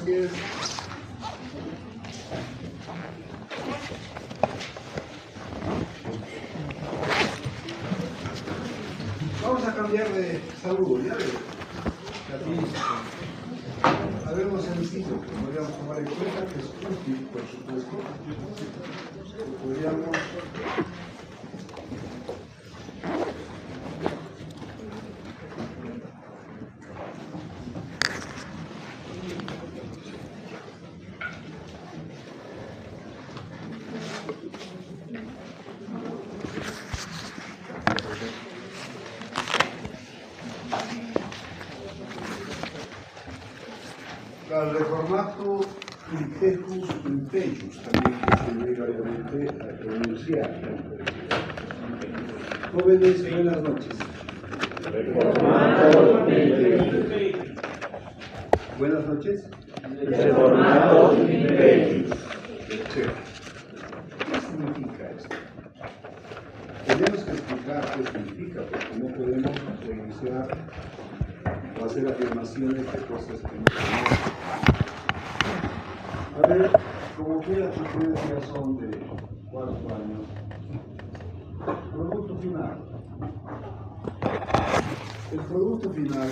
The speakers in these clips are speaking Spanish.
Gracias. Vamos a cambiar de saludo, ¿ya? Algo sencillo que podríamos tomar en cuenta, que es útil, por supuesto. Podríamos al reformato Intejus Intejus, también que se debe obviamente a pronunciar. Jóvenes, buenas noches. Reformato Buenas noches. Reformato Intejus. ¿Qué significa esto? Tenemos que explicar qué significa, porque no podemos pronunciar o hacer afirmaciones de cosas que no conocemos. A ver, como que las frecuencias son de 4 años, producto final. El producto final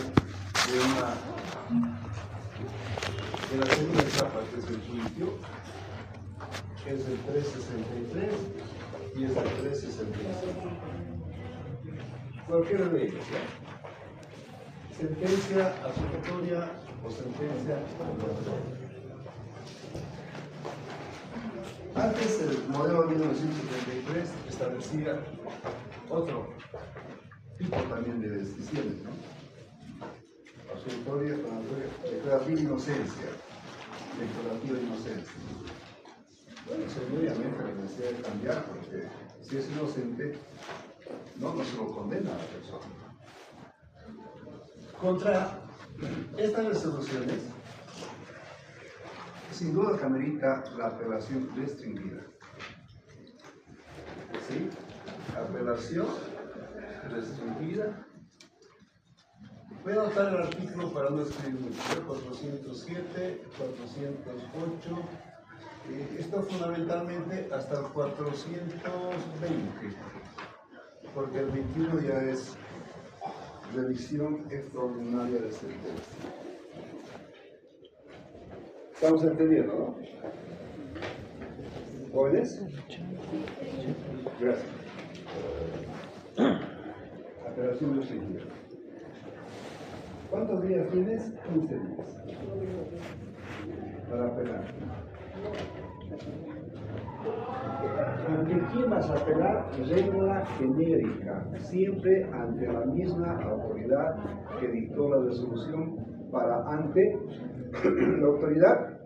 de la segunda etapa, que es el juicio, es el 363 y es el 365. Cualquiera de ellos, ¿ya? Sentencia absolutoria o sentencia condenatoria. Antes el modelo de 1973 establecía otro tipo también de decisiones, ¿no? Absolutoria, condenatoria, declarativa de inocencia. Declarativa de inocencia. Bueno, eso es obviamente la necesidad de cambiar, porque si es inocente, no se lo condena a la persona. Contra estas resoluciones, sin duda que amerita la apelación restringida. ¿Sí? Apelación restringida. Voy a anotar el artículo para no escribir mucho. 407, 408. Esto fundamentalmente hasta el 420, porque el 21 ya es revisión extraordinaria de sentencia. ¿Estamos entendiendo, no? ¿Jóvenes? Gracias. Apelación restringida. ¿Cuántos días tienes? 15 días. Para apelar. ¿Ante quién vas a apelar? Regla genérica, siempre ante la misma autoridad que dictó la resolución, para ante la autoridad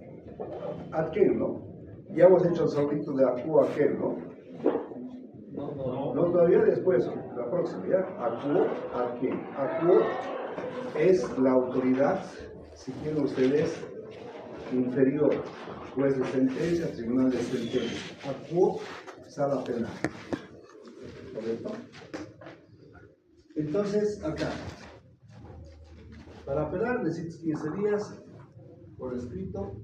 aquel, ¿no? Ya hemos hecho el saludito de acu aquel, ¿no? No, todavía después, la próxima, ¿ya? Acu aquel. Acu es la autoridad, si quieren ustedes, inferior, juez de sentencia, tribunal de sentencia. Acu, sala penal. ¿Correcto? Entonces, acá, para apelar necesitas 15 días por escrito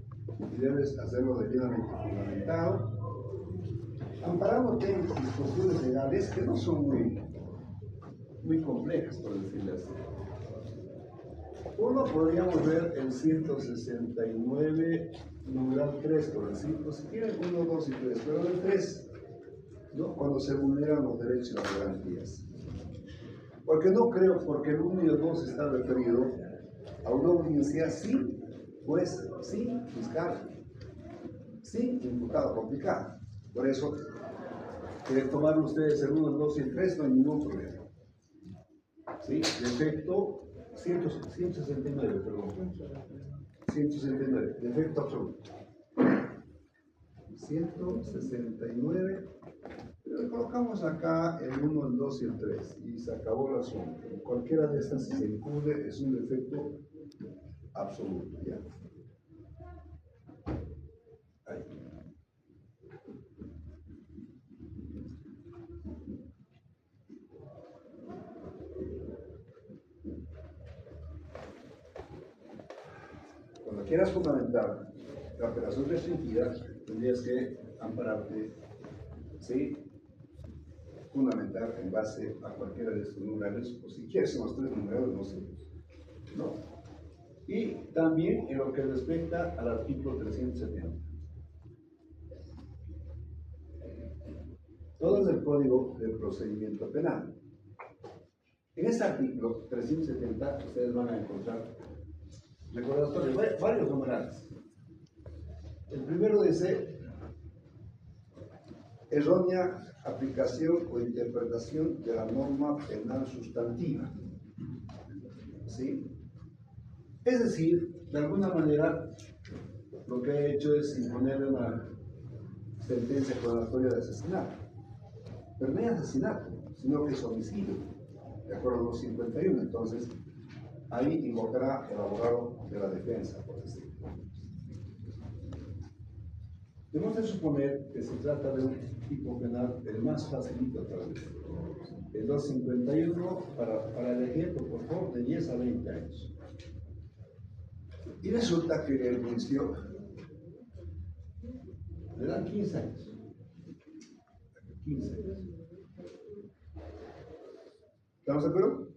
y debes hacerlo debidamente fundamentado, amparándote en disposiciones legales que no son muy complejas, por decirlo así. Uno podríamos ver el 169, numeral 3, por decirlo, si quieren 1, 2 y 3, pero el 3, ¿no? Cuando se vulneran los derechos y las garantías. Porque no creo, porque el 1 y el 2 está referido a una audiencia sin juez, sin fiscal, sin imputado complicado. Por eso, quieren tomar ustedes el 1, el 2 y el 3, no hay ningún problema. ¿Sí? De efecto, 169, perdón. 169, de efecto absoluto. 169. Pero colocamos acá el 1, el 2 y el 3 y se acabó el asunto. Cualquiera de estas, si se incluye, es un defecto absoluto. ¿Ya? Ahí. quieras fundamentar la apelación restringida, tendrías que ampararte, ¿sí? Fundamentar en base a cualquiera de estos numerales, o si quieres en los tres numerales, no sé. ¿No? Y también en lo que respecta al artículo 370. Todo es el Código del Procedimiento Penal. En este artículo 370 ustedes van a encontrar recordatorios, varios numerales. El primero dice: errónea aplicación o interpretación de la norma penal sustantiva. ¿Sí? Es decir, de alguna manera, lo que ha hecho es imponerle una sentencia condenatoria de asesinato. Pero no es asesinato, sino que es homicidio, de acuerdo a los 51. Entonces, ahí invocará el abogado de la defensa, por decirlo. Debemos de suponer que se trata de un tipo penal el más facilito tal vez. El 251 para el ejemplo, por favor, de 10 a 20 años. Y resulta que el juicio le dan 15 años. 15 años. ¿Estamos de acuerdo?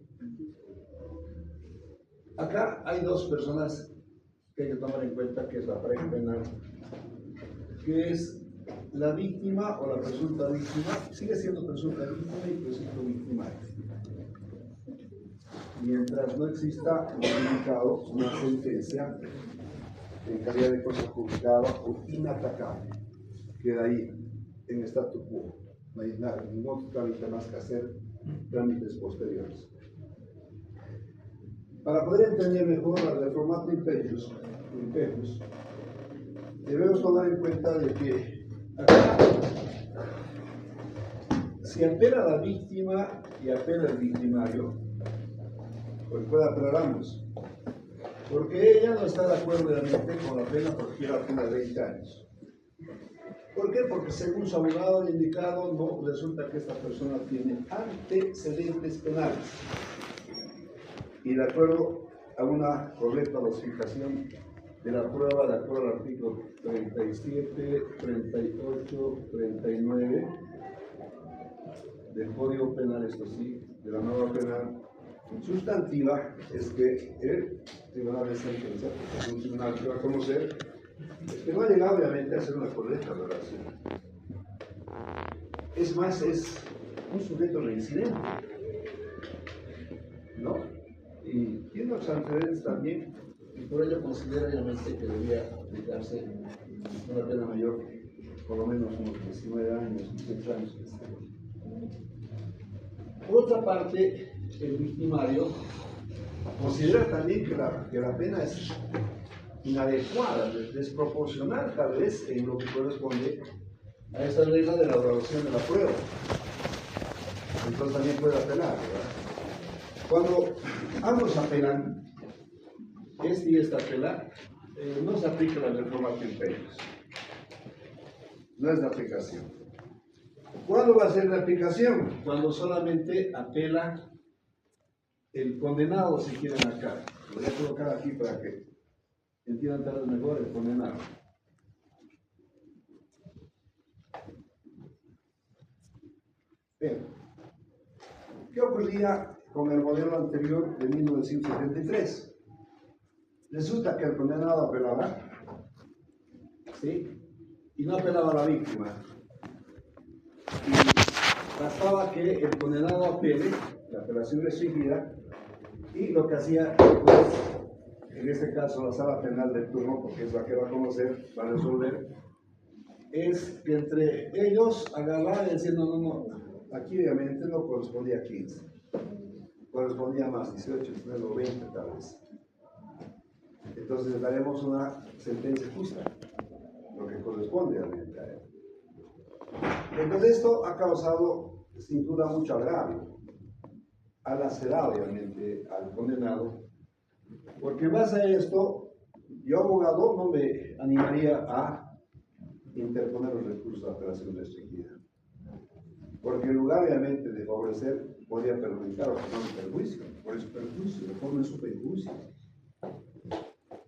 Acá hay dos personas que hay que tomar en cuenta, que es la pareja penal, que es la víctima o la presunta víctima, sigue siendo presunta víctima y presunto victimario. Mientras no exista notificado una sentencia en calidad de cosa juzgada o inatacable, queda ahí en statu quo. No hay nada, ningún trámite más que hacer trámites posteriores. Para poder entender mejor la reforma imperius, debemos tomar en cuenta de que acá, si apela la víctima y apela el victimario, pues puede apelar ambos, porque ella no está de acuerdo realmente con la pena porque quiere la pena de 20 años. ¿Por qué? Porque según su abogado ha indicado, no resulta que esta persona tiene antecedentes penales. Y de acuerdo a una correcta dosificación de la prueba, de acuerdo al artículo 37, 38, 39 del Código Penal, esto sí, de la norma penal sustantiva, es que el tribunal de sentencia, porque es un tribunal que va a conocer, es que no ha llegado obviamente a hacer una correcta relación. Es más, es un sujeto reincidente, ¿no? Y tiene los antecedentes también, y por ello considera obviamente que debía aplicarse una pena mayor, por lo menos unos 19 años, 18 años. Por otra parte, el victimario considera también que la pena es inadecuada, desproporcional tal vez en lo que corresponde a esta regla de la evaluación de la prueba. Entonces también puede apelar, ¿verdad? Cuando ambos apelan, este y esta apela, no se aplica la reforma imperius. No es la aplicación. ¿Cuándo va a ser la aplicación? Cuando solamente apela el condenado, si quieren acá. Lo voy a colocar aquí para que entiendan tal vez mejor el condenado. Bien. ¿Qué ocurría con el modelo anterior de 1973? Resulta que el condenado apelaba, ¿sí? Y no apelaba a la víctima. Y bastaba que el condenado apele, la apelación restringida, y lo que hacía, pues, en este caso la sala penal del turno, porque es la que va a conocer, va a resolver, es que entre ellos agarraban y decían, no, aquí obviamente no correspondía a 15, correspondía más, 18, 19 o 20 tal vez. Entonces le daremos una sentencia justa, lo que corresponde realmente a él. Entonces esto ha causado sin duda mucho agravio, ha lacerado obviamente al condenado, porque en base a esto, yo abogado no me animaría a interponer los recursos de apelación restringida, porque en lugar obviamente de favorecer, podría perjudicar o poner un perjuicio, por eso perjuicio, de forma en su perjuicio.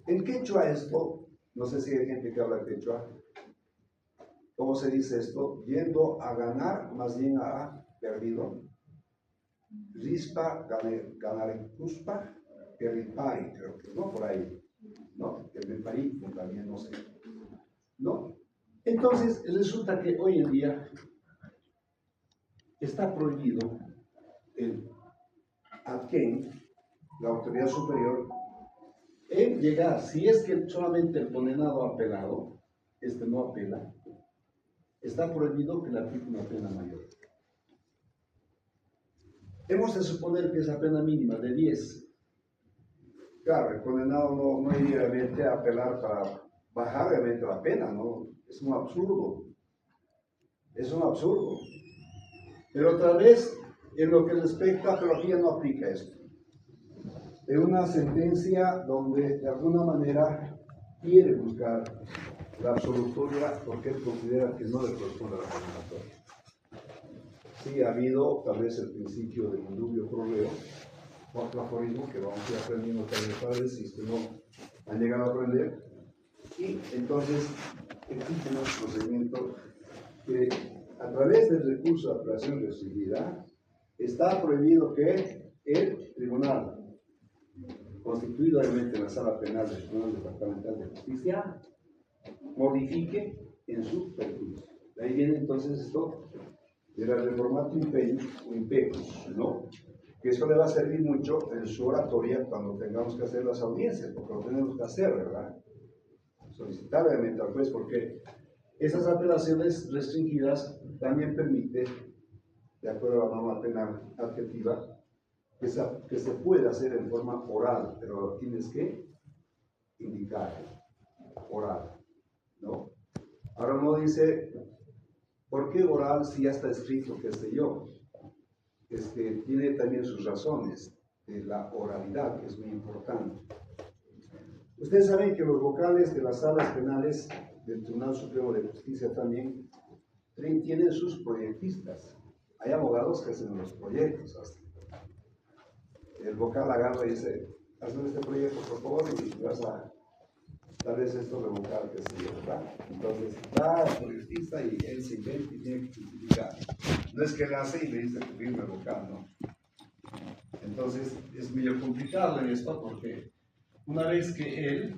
En quechua esto, no sé si hay gente que habla quechua, ¿cómo se dice esto? Yendo a ganar, más bien ha perdido. Rispa, ganarecuspa, peripari, creo que, ¿no? Por ahí, ¿no? Peripari, también no sé, ¿no? Entonces, resulta que hoy en día está prohibido el adquén, la autoridad superior, en llegar, si es que solamente el condenado ha apelado, este no apela, está prohibido que le aplique una pena mayor. Hemos de suponer que esa pena mínima de 10. Claro, el condenado no iría realmente a apelar para bajar realmente la pena, ¿no? Es un absurdo. Es un absurdo. Pero otra vez, en lo que respecta, pero aquí ya no aplica esto. Es una sentencia donde de alguna manera quiere buscar la absolutoria porque él considera que no le corresponde a la condenatoria. Sí, ha habido tal vez el principio del indubio pro reo, otro aforismo que vamos a ir aprendiendo tal vez si usted no han llegado a aprender. Y entonces existe un procedimiento que a través del recurso de apelación restringida está prohibido que el tribunal, constituido obviamente en la sala penal del Tribunal Departamental de Justicia, modifique en su perjuicio. De ahí viene entonces esto de la reformato impecus, ¿no? Que eso le va a servir mucho en su oratoria cuando tengamos que hacer las audiencias, porque lo tenemos que hacer, ¿verdad? Solicitar obviamente al juez, porque esas apelaciones restringidas también permiten, de acuerdo a la norma penal adjetiva, que se puede hacer en forma oral, pero lo tienes que indicar, oral, ¿no? Ahora no dice, ¿por qué oral si ya está escrito, qué sé yo? Tiene también sus razones de la oralidad, que es muy importante. Ustedes saben que los vocales de las salas penales del Tribunal Supremo de Justicia también tienen sus proyectistas. Hay abogados que hacen los proyectos. Hasta. El vocal agarra y dice, hazme este proyecto por favor y vas a, tal vez esto de vocal que se ¿verdad? Entonces va al proyectista y él se inventa y tiene que justificar. No es que él hace y le dice que firme el vocal, ¿no? Entonces es medio complicado en esto porque una vez que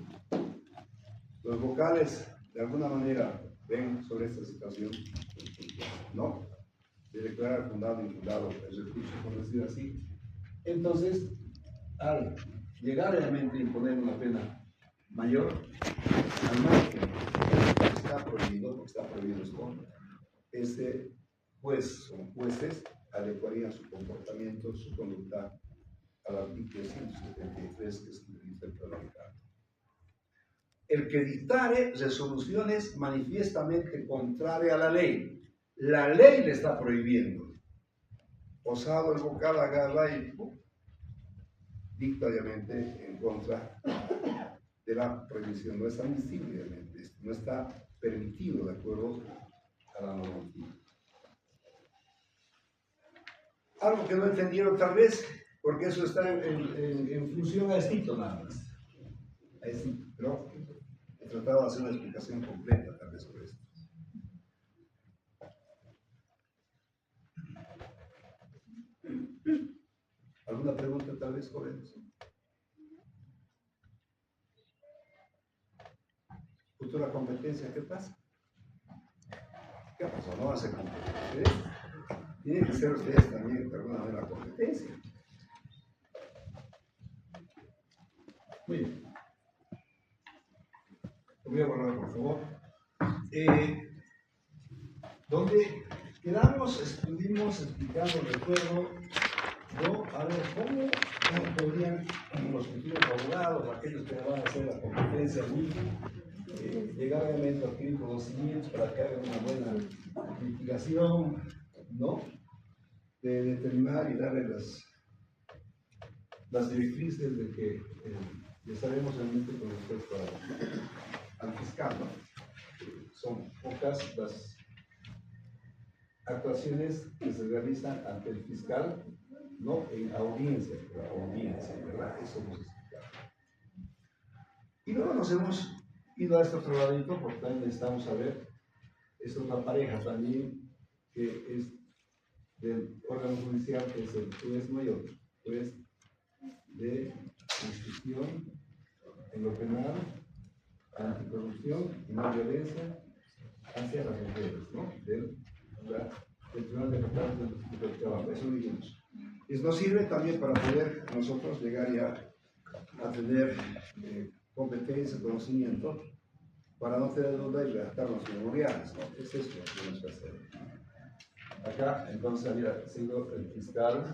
los vocales de alguna manera ven sobre esta situación, ¿no? De declarar fundado y infundado el recurso, por decir así, entonces al llegar realmente a imponer una pena mayor, al margen está prohibido, porque está prohibido esto, juez o jueces adecuarían su comportamiento, su conducta al artículo 173 que es el delito de la. El que dictare resoluciones manifiestamente contrarias a la ley le está prohibiendo. Osado el vocal agarra y dicta obviamente en contra de la prohibición. No es admisible obviamente, no está permitido de acuerdo a la normativa. Algo que no entendieron tal vez, porque eso está en función a esto nada más. Pero he tratado de hacer una explicación completa tal vez sobre esto. ¿Alguna pregunta tal vez sobre eso? Futura competencia, ¿qué pasa? ¿Qué pasó? No va a ser competencia. Tienen que ser ustedes también de alguna manera competencia. Muy bien. Lo voy a borrar, por favor. Donde quedamos, estuvimos explicando, recuerdo, ¿no? A ver, ¿cómo podrían los futuros abogados, aquellos que van a hacer la competencia llegar realmente a adquirir conocimientos para que hagan una buena mitigación, ¿no? De determinar y darle las directrices de que ya sabemos realmente con respecto al fiscal, ¿no? Son pocas las actuaciones que se realizan ante el fiscal, no en audiencia, ¿verdad? Eso hemos explicado. Y luego nos hemos ido a este otro ladito porque también necesitamos saber, es otra pareja también que es del órgano judicial, que es el juez mayor, juez de instrucción en lo penal, anticorrupción y no violencia hacia las mujeres, ¿no? Del Tribunal de Reclamos del Distrito de Chabamba, eso dijimos. Y nos sirve también para poder nosotros llegar ya a tener competencia, conocimiento, para no tener duda y redactar los memoriales, ¿no? Es eso lo que tenemos que hacer. Acá, entonces, había sido el fiscal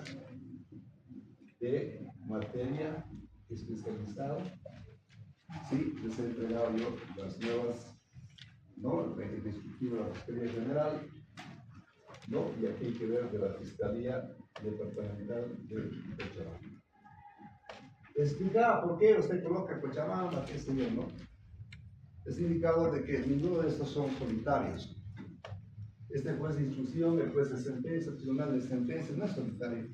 de materia especializado. Sí, les he entregado yo las nuevas, ¿no? El discutivo de la Fiscalía General, ¿no? Y aquí hay que ver de la Fiscalía Departamental de Cochabamba. Explicaba por qué usted coloca Cochabamba, qué sé yo, ¿no? Es indicador de que ninguno de estos son solitarios. Este juez de instrucción, el juez de sentencia, el tribunal de sentencia, no es solitario.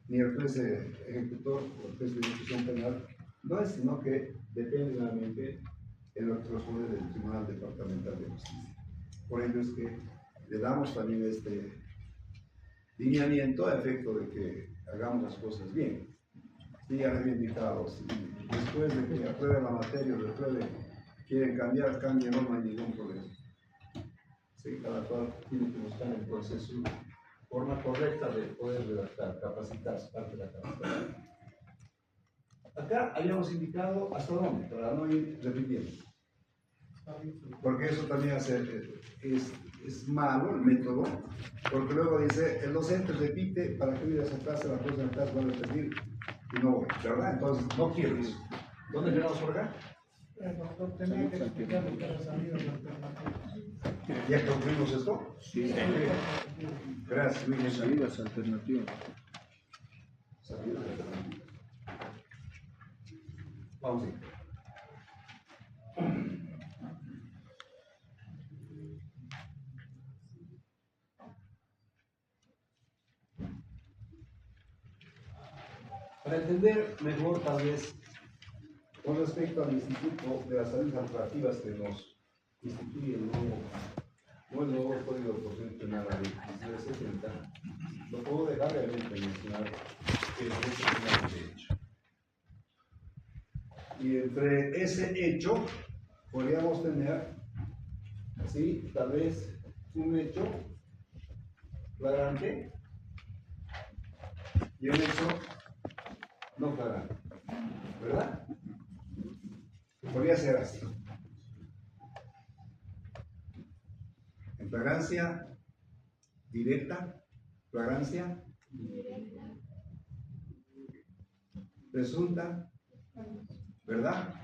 Ni el juez ejecutor o el juez de instrucción penal, no es, sino que depende nuevamente en los poderes del Tribunal Departamental de Justicia. Por ello es que le damos también este lineamiento a efecto de que hagamos las cosas bien. Sí, ya les he indicado, si después de que aprueben la materia o después de quieren cambiar, cambien, no hay ningún problema. Sí, cada cual tiene que buscar entonces su forma correcta de poder redactar, capacitarse, parte de la capacitación. Acá habíamos indicado hasta dónde, para no ir repitiendo. Porque eso también es malo el método, porque luego dice, el docente repite para que vayas a clase, la próxima clase va a repetir y no voy, ¿verdad? Entonces, no quiero eso. ¿Dónde quedamos por acá? El doctor tenía que explicar lo que era salidas alternativas. ¿Ya concluimos esto? Sí. Gracias, Luis. Salidas alternativas. Salidas alternativas. Vamos a ir. Para entender mejor, tal vez, con respecto al Instituto de las Salidas Alternativas que nos instituye el nuevo Código de Procedimiento Penal, la ley 1970, lo puedo dejar realmente mencionar que es un derecho. Y entre ese hecho podríamos tener, sí, tal vez un hecho flagrante y un hecho no flagrante, ¿verdad? Podría ser así. En flagrancia directa, flagrancia presunta, ¿verdad?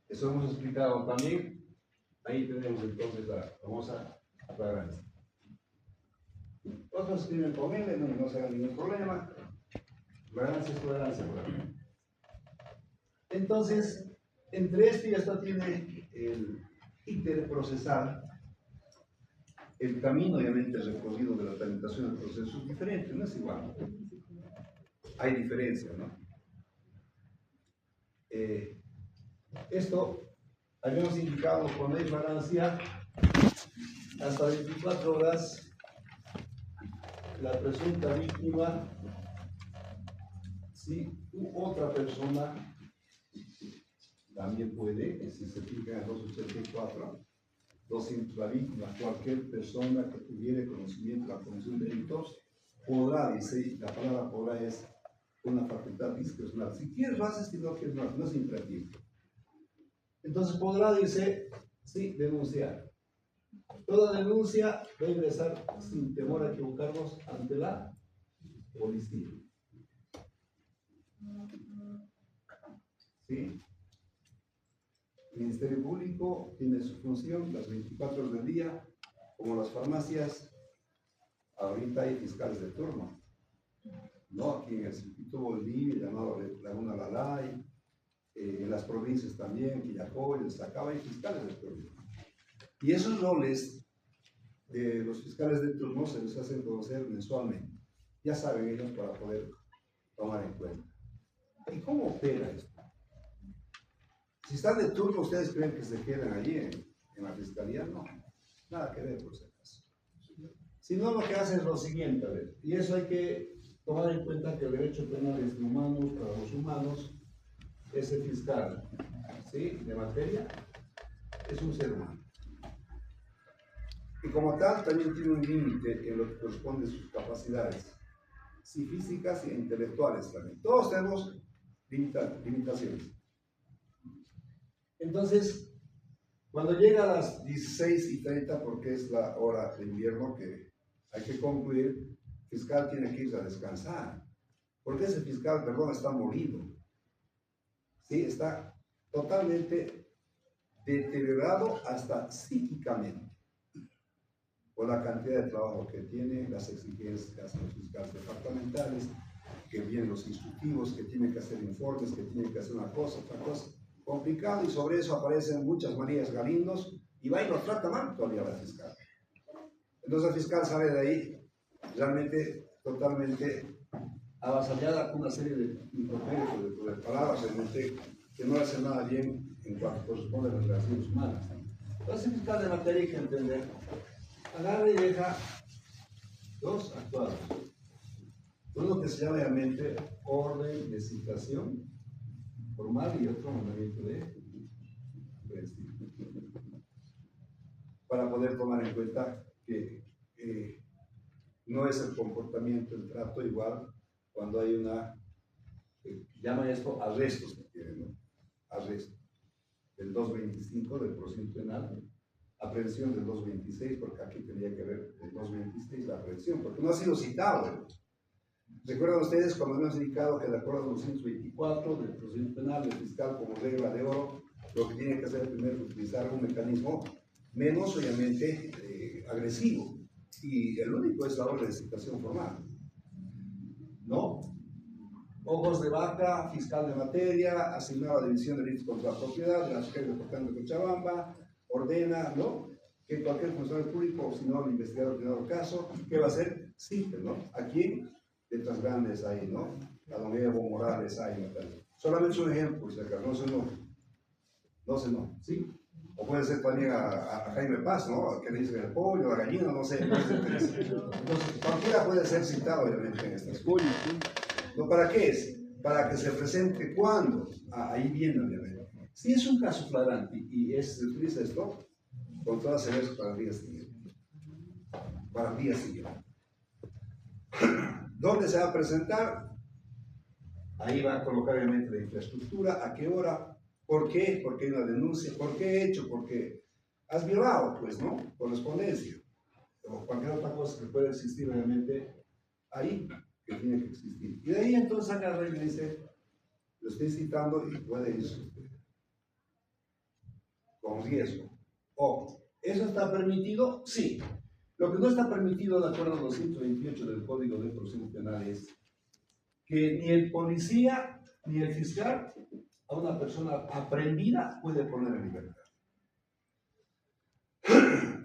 Eso hemos explicado también. Ahí tenemos entonces la famosa flagrancia. Otros escriben con L, no se haga ningún problema. Flagrancia es flagrancia, flagrancia. Entonces, entre esto y esto tiene el íter procesal. El camino, obviamente, el recorrido de la tramitación del proceso es diferente, no es igual. Hay diferencia, ¿no? Esto habíamos indicado cuando hay flagrancia hasta 24 horas la presunta víctima, si otra persona también puede, si se fija en 284, la víctima, cualquier persona que tuviera conocimiento de la comisión de delitos, podrá, dice, la palabra podrá es una facultad discrecional. Si quieres lo haces, si no quieres no es imperativo. Entonces podrá, dice, sí, denunciar. Toda denuncia debe ingresar sin temor a equivocarnos ante la policía. ¿Sí? El Ministerio Público tiene su función las 24 horas del día, como las farmacias. Ahorita hay fiscales de turno, ¿no? Aquí en el circuito Bolivia, llamado Laguna Lalay, en las provincias también, Quillacoy, Sacaba, hay fiscales de turno. Y esos roles de los fiscales de turno se les hacen conocer mensualmente. Ya saben ellos para poder tomar en cuenta. ¿Y cómo opera esto? Si están de turno, ¿ustedes creen que se quedan allí en la fiscalía? No, nada que ver por si acaso. Sino lo que hacen es lo siguiente, a ver, y eso hay que tomar en cuenta que el derecho penal es de humanos para los humanos. Ese fiscal, ¿sí?, de materia, es un ser humano. Y como tal, también tiene un límite en lo que corresponde a sus capacidades, sí físicas e intelectuales también. Todos tenemos limitaciones. Entonces, cuando llega a las 16:30, porque es la hora de invierno que hay que concluir, el fiscal tiene que irse a descansar. Porque ese fiscal, perdón, está molido. Sí, está totalmente deteriorado hasta psíquicamente por la cantidad de trabajo que tiene, las exigencias que hacen los fiscales departamentales, que vienen los instructivos, que tienen que hacer informes, que tienen que hacer una cosa, otra cosa. Complicado, y sobre eso aparecen muchas Marías Galindos y va y lo trata mal todavía la fiscal. Entonces el fiscal sale de ahí realmente totalmente avasallada con una serie de improperios, de palabras realmente que no hacen nada bien en cuanto corresponde a las relaciones humanas. Entonces el fiscal de materia hay que entender, agarra y deja dos actuados. Uno que se llama realmente orden de citación formal y otro mandamiento de para poder tomar en cuenta que no es el comportamiento, el trato igual cuando hay una, llama esto arrestos, que tienen, ¿no? Arresto del 225 del procedimiento penal, aprehensión del 226, porque aquí tendría que ver el 226 la aprehensión, porque no ha sido citado, ¿no? ¿Recuerdan ustedes cuando hemos indicado que de acuerdo al 224 del procedimiento penal, el fiscal como regla de oro, lo que tiene que hacer primero es utilizar un mecanismo menos obviamente agresivo, y el único es la orden de citación formal, ¿no? Ojos de vaca, fiscal de materia, asignado a la división de delitos contra la propiedad de la Fiscalía Departamental de Cochabamba, ordena, ¿no?, que cualquier funcionario público, o si no, el investigador que ha dado el caso, ¿qué va a hacer? Cite, ¿no? Aquí, letras grandes ahí, ¿no? A don Evo Morales ahí, ¿no? Solamente un ejemplo, si acá, no sé, no, ¿sí? O puede ser también a Jaime Paz, ¿no? Que le dice el pollo, la gallina, no sé. Entonces, cualquiera puede ser citado, obviamente, en estas cosas. ¿No? ¿Para qué es? Para que se presente cuando. Ahí viene, obviamente. Si es un caso flagrante y se utiliza esto, con todas severas para el día siguiente. Para el día siguiente. ¿Dónde se va a presentar? Ahí va a colocar, obviamente, la infraestructura, a qué hora. ¿Por qué? Porque hay una denuncia. ¿Por qué he hecho? Porque has violado, pues, ¿no? Correspondencia. O cualquier otra cosa que pueda existir, obviamente, ahí, que tiene que existir. Y de ahí entonces agarra y me dice, lo estoy citando y puede ir con riesgo. O, ¿eso está permitido? Sí. Lo que no está permitido, de acuerdo al 228 del Código de Procedimiento Penal, es que ni el policía ni el fiscal a una persona aprehendida puede poner en libertad.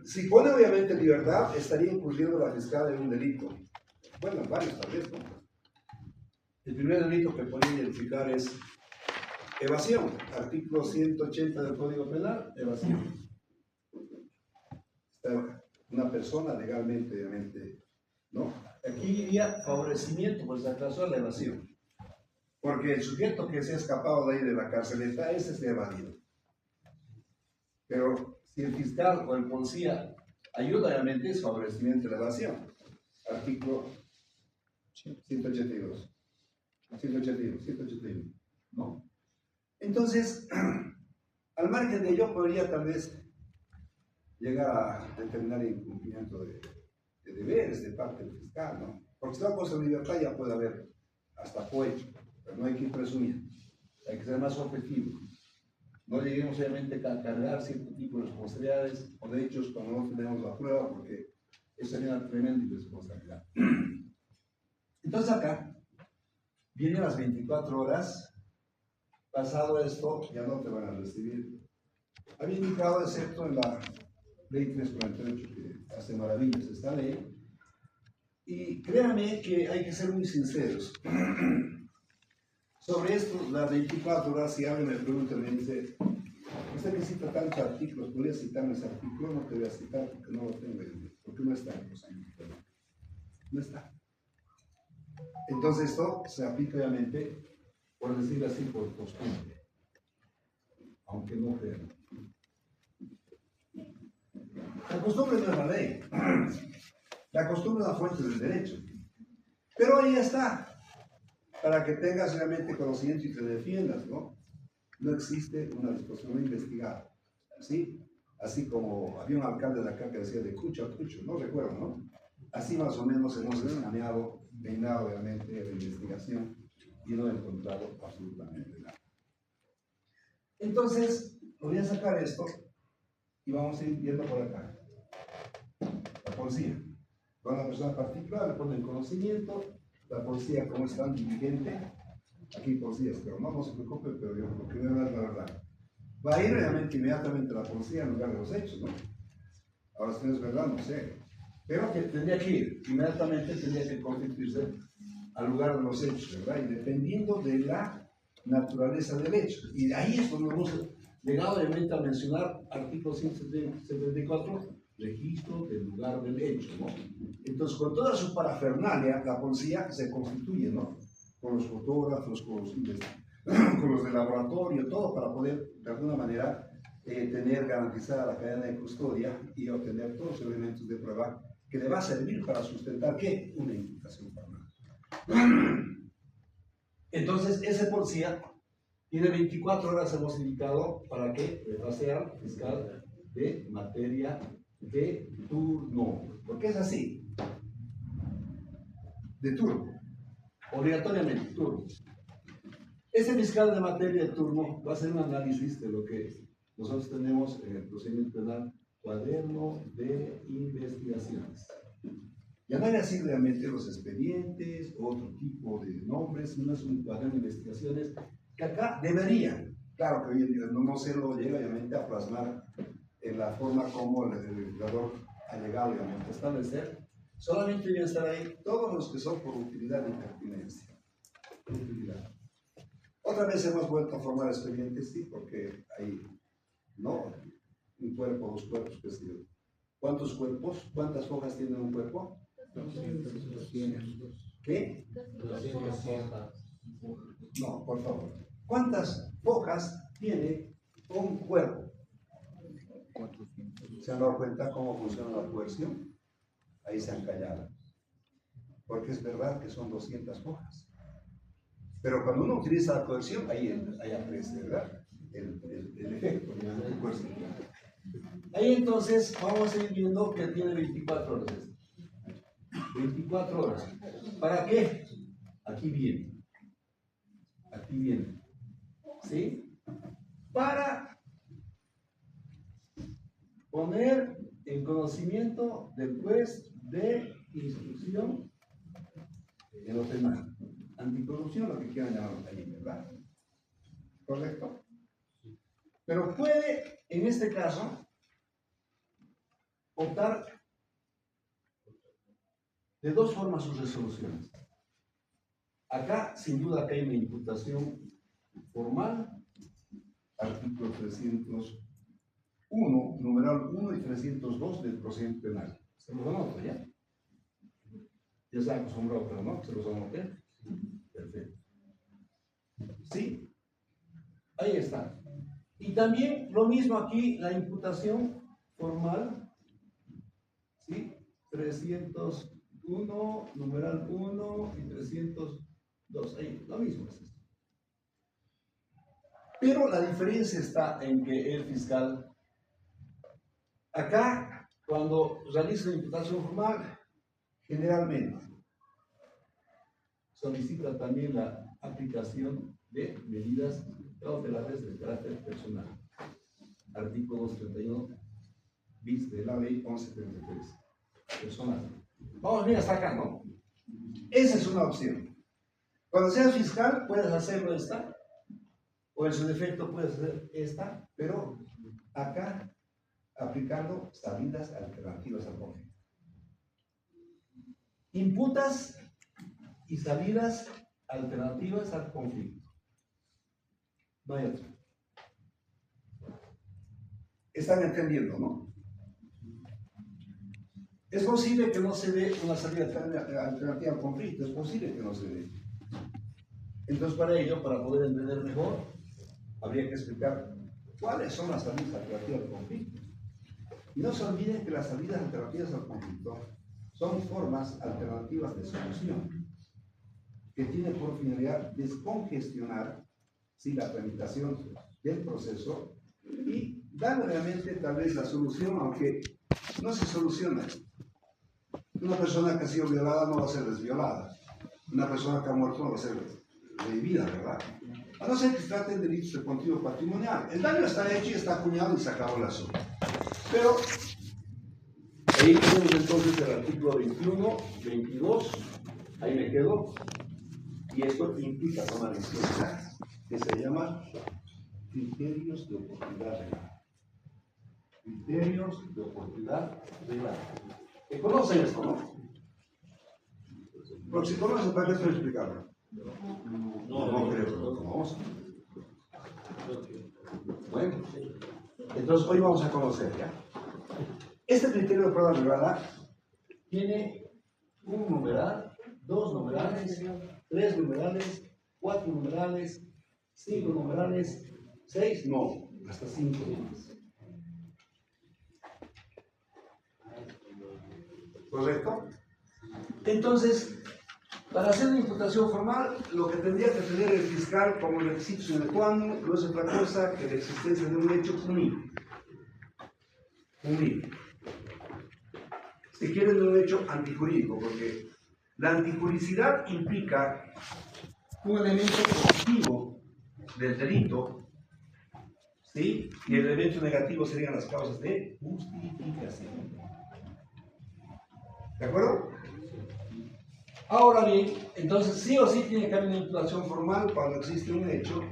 Si pone obviamente en libertad, estaría incurriendo la fiscal en un delito. Bueno, varios tal vez, ¿no? El primer delito que puede identificar es evasión. Artículo 180 del Código Penal, evasión. Está una persona legalmente, obviamente, ¿no? Aquí diría favorecimiento, por si acaso, a la evasión. Porque el sujeto que se ha escapado de ahí de la carceleta, ese se ha evadido. Pero si el fiscal o el policía ayuda, obviamente es favorecimiento de la evasión. Artículo 182. 181, ¿no? Entonces, al margen de ello, podría tal vez llegar a determinar incumplimiento de deberes de parte del fiscal, ¿no? Porque si la cosa de libertad ya puede haber hasta cohecho, pero no hay que ir presumiendo, hay que ser más objetivo. No lleguemos obviamente a cargar cierto tipo de responsabilidades o de hechos cuando no tenemos la prueba, porque eso sería una tremenda irresponsabilidad. Entonces acá vienen las 24 horas, pasado esto, ya no te van a recibir. Había indicado, excepto en la ley 348, que hace maravillas esta ley, y créanme que hay que ser muy sinceros. Sobre esto, las 24 horas, si alguien me pregunta, me dice, usted que cita tantos artículos, ¿podría citarme ese artículo? No te voy a citar porque no lo tengo, porque no está en los años. No está. Entonces esto se aplica obviamente, por decir así, por costumbre, aunque no crean. La costumbre no es la ley. La costumbre es la fuente del derecho. Pero ahí está, para que tengas realmente conocimiento y te defiendas, ¿no? No existe una disposición a investigar, ¿sí? Así como había un alcalde de acá que decía de cucho a cucho, no recuerdo, ¿no? Así más o menos hemos escaneado, peinado obviamente la investigación y no he encontrado absolutamente nada. Entonces, voy a sacar esto y vamos a ir viendo por acá. La policía. Con la persona particular le ponen conocimiento, la policía como es tan diligente, aquí policías, pero no se preocupen, pero yo lo que voy a hablar es la verdad. Va a ir realmente inmediatamente la policía en lugar de los hechos, ¿no? Ahora si no es verdad, no sé. Pero que tendría que ir, inmediatamente tendría que constituirse al lugar de los hechos, ¿verdad? Y dependiendo de la naturaleza del hecho. Y de ahí es donde hemos llegado obviamente a mencionar artículo 174, registro del lugar del hecho, ¿no? Entonces, con toda su parafernalia, la policía se constituye, ¿no? Con los fotógrafos, con los de laboratorio, todo para poder, de alguna manera, tener garantizada la cadena de custodia y obtener todos los elementos de prueba que le va a servir para sustentar, ¿qué? Una imputación formal. Entonces, ese policía tiene 24 horas, hemos indicado, para que sea al fiscal de materia de turno. Porque es así. De turno. Obligatoriamente, turno. Ese fiscal de materia de turno va a hacer un análisis de lo que nosotros tenemos en el procedimiento penal, cuaderno de investigaciones. Ya no hay así realmente los expedientes, otro tipo de nombres, no es un cuaderno de investigaciones, que acá debería, claro que hoy en día no se lo llega obviamente a plasmar en la forma como el legislador ha llegado obviamente a establecer, solamente deben estar ahí todos los que son por utilidad y pertinencia. Utilidad. Otra vez hemos vuelto a formar expedientes, sí, porque hay, no, un cuerpo, dos cuerpos, qué sé yo. ¿Cuántos cuerpos? ¿Cuántas hojas tiene un cuerpo? 200. ¿Qué? 200 hojas. No, por favor. ¿Cuántas hojas tiene un cuerpo? 400. ¿Se han dado cuenta cómo funciona la coerción? Ahí se han callado. Porque es verdad que son 200 hojas. Pero cuando uno utiliza la coerción, ahí aparece, ¿verdad? El efecto de la coerción. Ahí entonces vamos a ir viendo que tiene 24 horas. 24 horas. ¿Para qué? Aquí viene. Aquí viene. ¿Sí? Para poner en conocimiento del juez de instrucción en lo penal. Anticorrupción, lo que quieran llamarlo ahí, ¿verdad? ¿Correcto? Pero puede, en este caso, optar de dos formas sus resoluciones. Acá, sin duda, que hay una imputación formal, artículo 301, numeral 1 y 302 del procedimiento penal. ¿Se los anoto ya? Ya se han acostumbrado, pero no, ¿se los anoté? Perfecto. Sí, ahí está. Y también lo mismo aquí, la imputación formal, ¿sí? 301, numeral 1 y 302, ahí, lo mismo es esto. Pero la diferencia está en que el fiscal, acá, cuando realiza la imputación formal, generalmente solicita también la aplicación de medidas cautelares de carácter personal. Artículo 231 bis de la ley 1133. Personal. Vamos bien hasta acá, ¿no? Esa es una opción. Cuando seas fiscal, puedes hacerlo esta, o en su defecto puedes hacer esta, pero acá aplicando salidas alternativas al conflicto. Imputas y salidas alternativas al conflicto. No hay otro. ¿Están entendiendo, no? Es posible que no se dé una salida alternativa al conflicto, es posible que no se dé. Entonces, para ello, para poder entender mejor, habría que explicar cuáles son las salidas alternativas al conflicto. Y no se olviden que las salidas alternativas al conflicto son formas alternativas de solución que tienen por finalidad descongestionar la tramitación del proceso y dar realmente tal vez la solución, aunque no se soluciona. Una persona que ha sido violada no va a ser desviolada. Una persona que ha muerto no va a ser revivida, ¿verdad? A no ser que se trate de delitos de contenido patrimonial. El daño está hecho y está acuñado y se acabó el asunto. Pero ahí tenemos entonces el artículo 21, 22, ahí me quedo, y esto implica tomar en cuenta que se llama criterios de oportunidad real. Criterios de oportunidad real. ¿Conocen esto, no? Porque si conocen, ¿para qué estoy explicando? No creo que lo conozcan. Bueno, entonces hoy vamos a conocer ya. Este criterio de prueba privada tiene un numeral, dos numerales, tres numerales, cuatro numerales, cinco numerales, seis, no, hasta 5 más. ¿Correcto? Entonces, para hacer una imputación formal, lo que tendría que tener el fiscal como requisito sine qua non no es otra cosa que la existencia de un hecho punible. Punible. Si quieren, de un hecho antijurídico, porque la antijuricidad implica un elemento positivo del delito, ¿sí? Y el elemento negativo serían las causas de justificación. ¿De acuerdo? Ahora bien, entonces sí o sí tiene que haber una imputación formal cuando existe un hecho,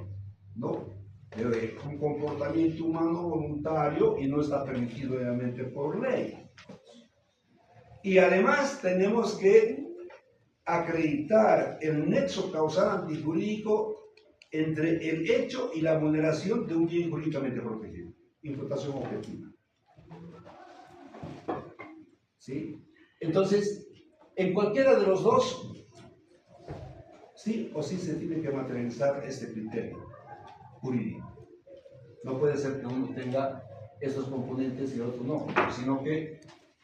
¿no? De un comportamiento humano voluntario y no está permitido obviamente por ley. Y además tenemos que acreditar el nexo causal antijurídico entre el hecho y la vulneración de un bien jurídicamente protegido. Imputación objetiva. ¿Sí? Entonces, en cualquiera de los dos, sí o sí se tiene que materializar este criterio jurídico. No puede ser que uno tenga estos componentes y otro no, sino que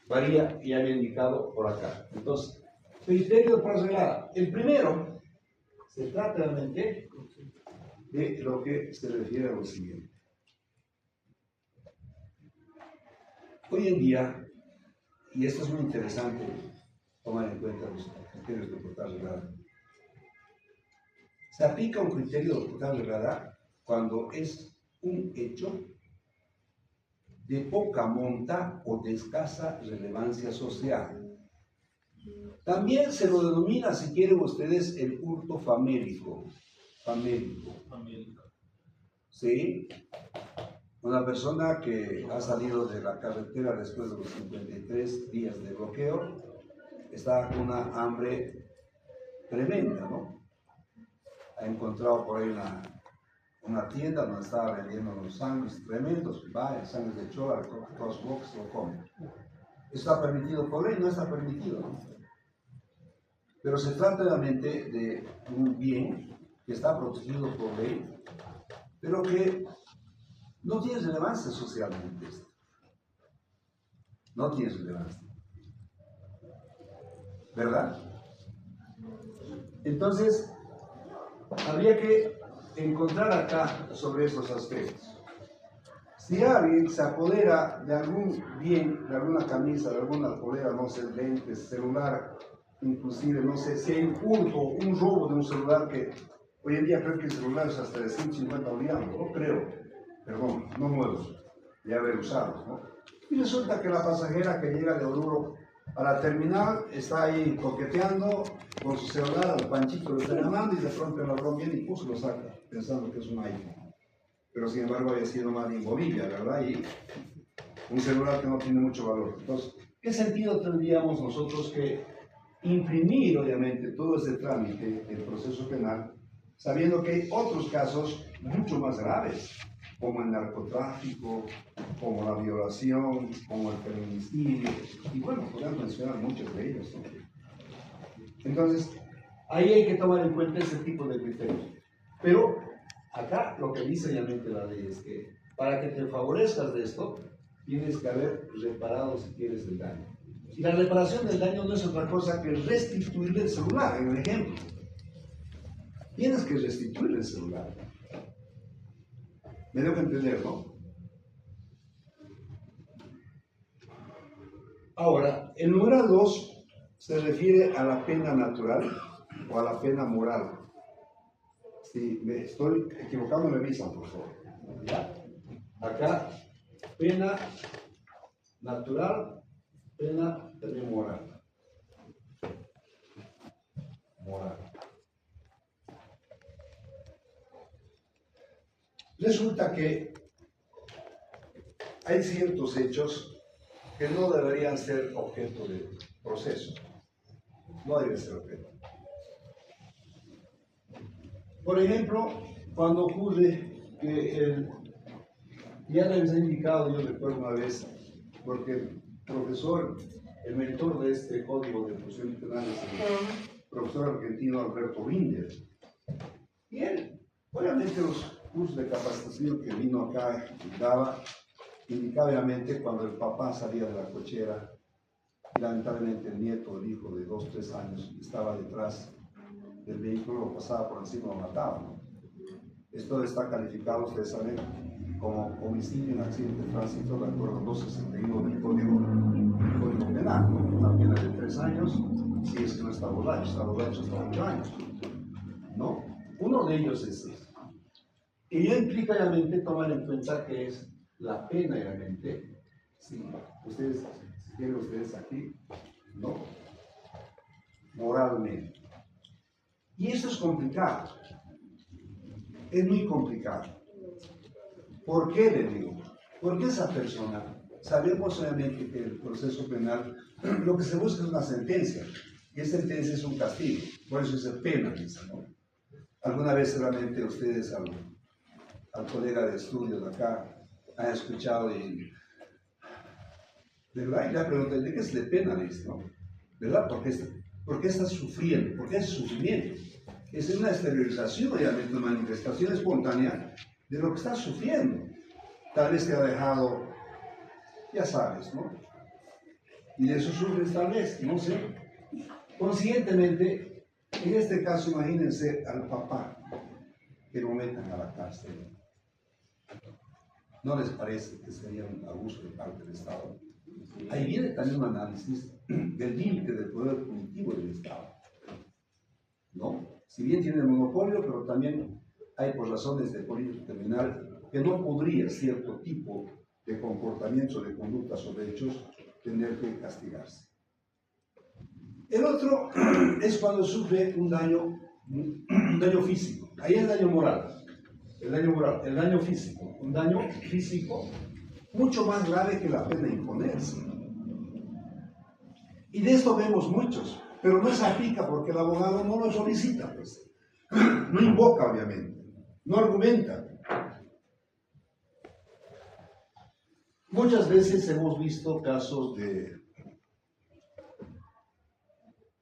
varía y había indicado por acá. Entonces, criterio de prueba reglada. El primero se trata realmente de lo que se refiere a lo siguiente. Hoy en día, y esto es muy interesante tomar en cuenta los criterios de prueba reglada, se aplica un criterio de prueba reglada cuando es un hecho de poca monta o de escasa relevancia social. También se lo denomina, si quieren ustedes, el hurto famélico. ¿Sí? Una persona que ha salido de la carretera después de los 53 días de bloqueo está con una hambre tremenda, ¿no? Ha encontrado por ahí una tienda donde estaba vendiendo unos sándwiches tremendos, va, el sándwich de chola, recoge todos los boxes, lo come. ¿Está permitido por ley? No está permitido, ¿no? Pero se trata realmente de un bien que está protegido por ley, pero que no tiene relevancia socialmente. No tiene relevancia. ¿Verdad? Entonces, habría que encontrar acá sobre esos aspectos. Si alguien se apodera de algún bien, de alguna camisa, de alguna polera, no sé, lentes, celular, inclusive, no sé, si hay un hurto, un robo de un celular que hoy en día creo que el celular es hasta de 150 bolivianos, no creo, perdón, no nuevos, ya haber usados, ¿no? Y resulta que la pasajera que llega de Oruro a la terminal está ahí coqueteando con su celular, al panchito lo está llamando y de pronto el ladrón viene y lo saca, pensando que es un iPhone. Pero sin embargo había sido más en Bolivia, ¿verdad? Y un celular que no tiene mucho valor. Entonces, ¿qué sentido tendríamos nosotros que imprimir, obviamente, todo ese trámite del proceso penal, sabiendo que hay otros casos mucho más graves, como el narcotráfico, como la violación, como el feminicidio, y bueno, podemos mencionar muchos de ellos, ¿no? Entonces, ahí hay que tomar en cuenta ese tipo de criterios. Pero acá lo que dice realmente la ley es que para que te favorezcas de esto, tienes que haber reparado, si quieres, el daño. Y la reparación del daño no es otra cosa que restituirle el celular, en el ejemplo. Tienes que restituirle el celular. Me dejo entender, ¿no? Ahora, el numeral 2 se refiere a la pena natural o a la pena moral. Si me estoy equivocando, me avisan, por favor. ¿Ya? Acá, pena natural, pena también moral. Moral. Resulta que hay ciertos hechos que no deberían ser objeto de proceso. No deben ser objeto. Por ejemplo, cuando ocurre que ya les he indicado, yo recuerdo una vez, porque el profesor, el mentor de este código de procedimientos penales, el profesor argentino Alberto Binder, y él, obviamente los cursos de capacitación que vino acá daba, indicaba obviamente cuando el papá salía de la cochera, y lamentablemente el nieto, el hijo de 2 o 3 años, estaba detrás del vehículo, lo pasaba por encima, lo mataba, ¿no? Esto está calificado, ustedes saben, como homicidio en accidente de tránsito, de acuerdo a 261 del Código Penal, ¿no? Una pena de 3 años, si es que no está borracho hasta 8 años, ¿no? Uno de ellos es ese. Y ello implica realmente tomar en cuenta que es la pena realmente, si ustedes, si quieren ustedes aquí, ¿no? Moralmente. Y eso es complicado. Es muy complicado. ¿Por qué le digo? Porque esa persona, sabemos obviamente que el proceso penal, lo que se busca es una sentencia, y esa sentencia es un castigo, por eso es pena, dice, ¿no? Alguna vez seguramente ustedes al colega de estudios de acá han escuchado y de verdad ya preguntan, ¿de qué es de pena? Dice, ¿no? ¿Verdad? ¿Por qué estás sufriendo? ¿Por qué es sufrimiento? Es una exteriorización, obviamente, una manifestación espontánea de lo que estás sufriendo. Tal vez te ha dejado, ya sabes, ¿no? Y de eso sufres tal vez, no sé. Conscientemente, en este caso, imagínense al papá que lo metan a la cárcel. ¿No les parece que sería un abuso de parte del Estado? Ahí viene también un análisis del límite del poder punitivo del Estado, ¿no? Si bien tiene el monopolio, pero también hay por razones de política criminal que no podría cierto tipo de comportamientos, de conductas o de hechos tener que castigarse. El otro es cuando sufre un daño físico. Ahí es el daño moral. El daño físico. Un daño físico mucho más grave que la pena imponerse. Y de esto vemos muchos, pero no se aplica porque el abogado no lo solicita, pues. No invoca, obviamente, no argumenta. Muchas veces hemos visto casos de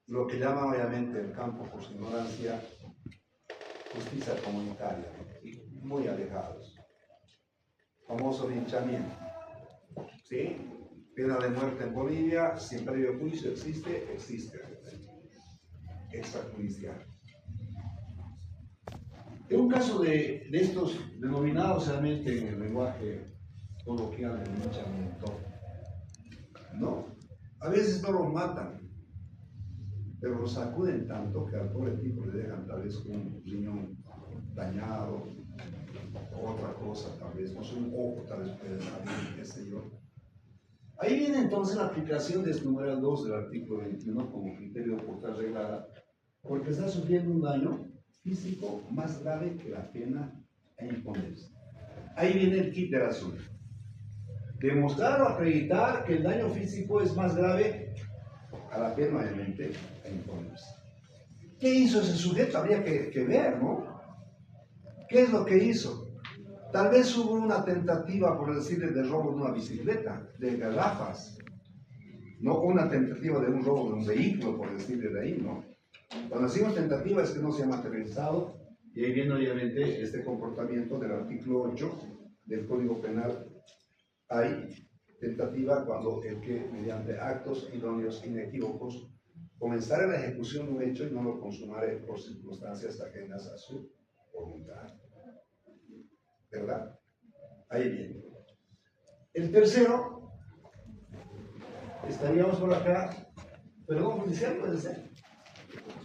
lo que llama obviamente el campo por su ignorancia justicia comunitaria, muy alejados. Famoso linchamiento, ¿sí? Pena de muerte en Bolivia, sin previo juicio existe extrajudicial. En un caso de estos denominados realmente en el lenguaje coloquial de linchamiento, no, a veces no los matan, pero los sacuden tanto que al pobre tipo le dejan tal vez un riñón dañado, o otra cosa tal vez, no sé, un ojo tal vez puede salir, qué sé yo. Ahí viene entonces la aplicación de este numeral 2 del artículo 21 como criterio de oportunidad reglada, porque está sufriendo un daño físico más grave que la pena a imponerse. Ahí viene el kit del asunto. Demostrar o acreditar que el daño físico es más grave a la pena obviamente a imponerse. ¿Qué hizo ese sujeto? Habría que ver, ¿no? ¿Qué es lo que hizo? Tal vez hubo una tentativa, por decirle, de robo de una bicicleta, de garrafas. No una tentativa de un robo de un vehículo, por decirle de ahí, ¿no? Cuando decimos tentativa es que no se ha materializado, y ahí viene obviamente este comportamiento del artículo 8 del Código Penal. Hay tentativa cuando el que mediante actos idóneos inequívocos comenzara la ejecución de un hecho y no lo consumare por circunstancias ajenas a su voluntad. ¿Verdad? Ahí viene. El tercero, estaríamos por acá, perdón judicial puede ser.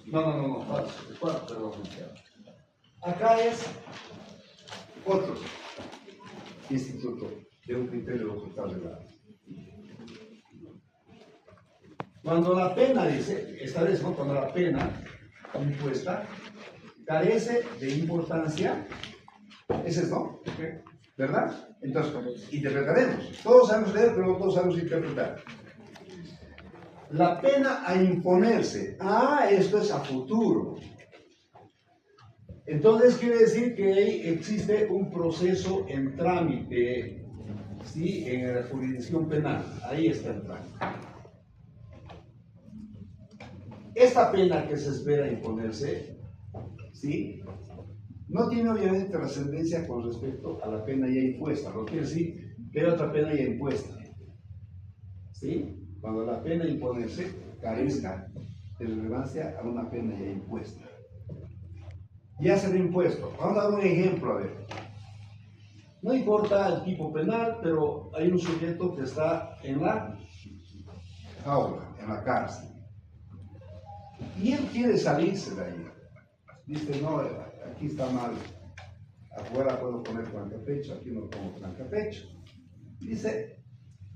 No, falso, perdón judicial. Acá es otro instituto de un criterio de ocultar de la. Cuando la pena, dice, esta vez no, cuando la pena impuesta carece de importancia, ese es no, ¿verdad? Entonces, interpretaremos. Todos sabemos leer, pero no todos sabemos interpretar. La pena a imponerse, esto es a futuro. Entonces quiere decir que ahí existe un proceso en trámite, ¿sí? En la jurisdicción penal, ahí está el trámite. Esta pena que se espera imponerse, ¿sí? No tiene obviamente trascendencia con respecto a la pena ya impuesta, lo que quiere decir que hay otra pena ya impuesta, ¿sí? Cuando la pena imponerse carezca de relevancia a una pena ya impuesta. Ya se lo impuesto. Vamos a dar un ejemplo, a ver. No importa el tipo penal, pero hay un sujeto que está en la jaula, en la cárcel. Y él quiere salirse de ahí. Dice, no, aquí está mal. Afuera puedo poner trancapecho, aquí no pongo trancapecho. Dice,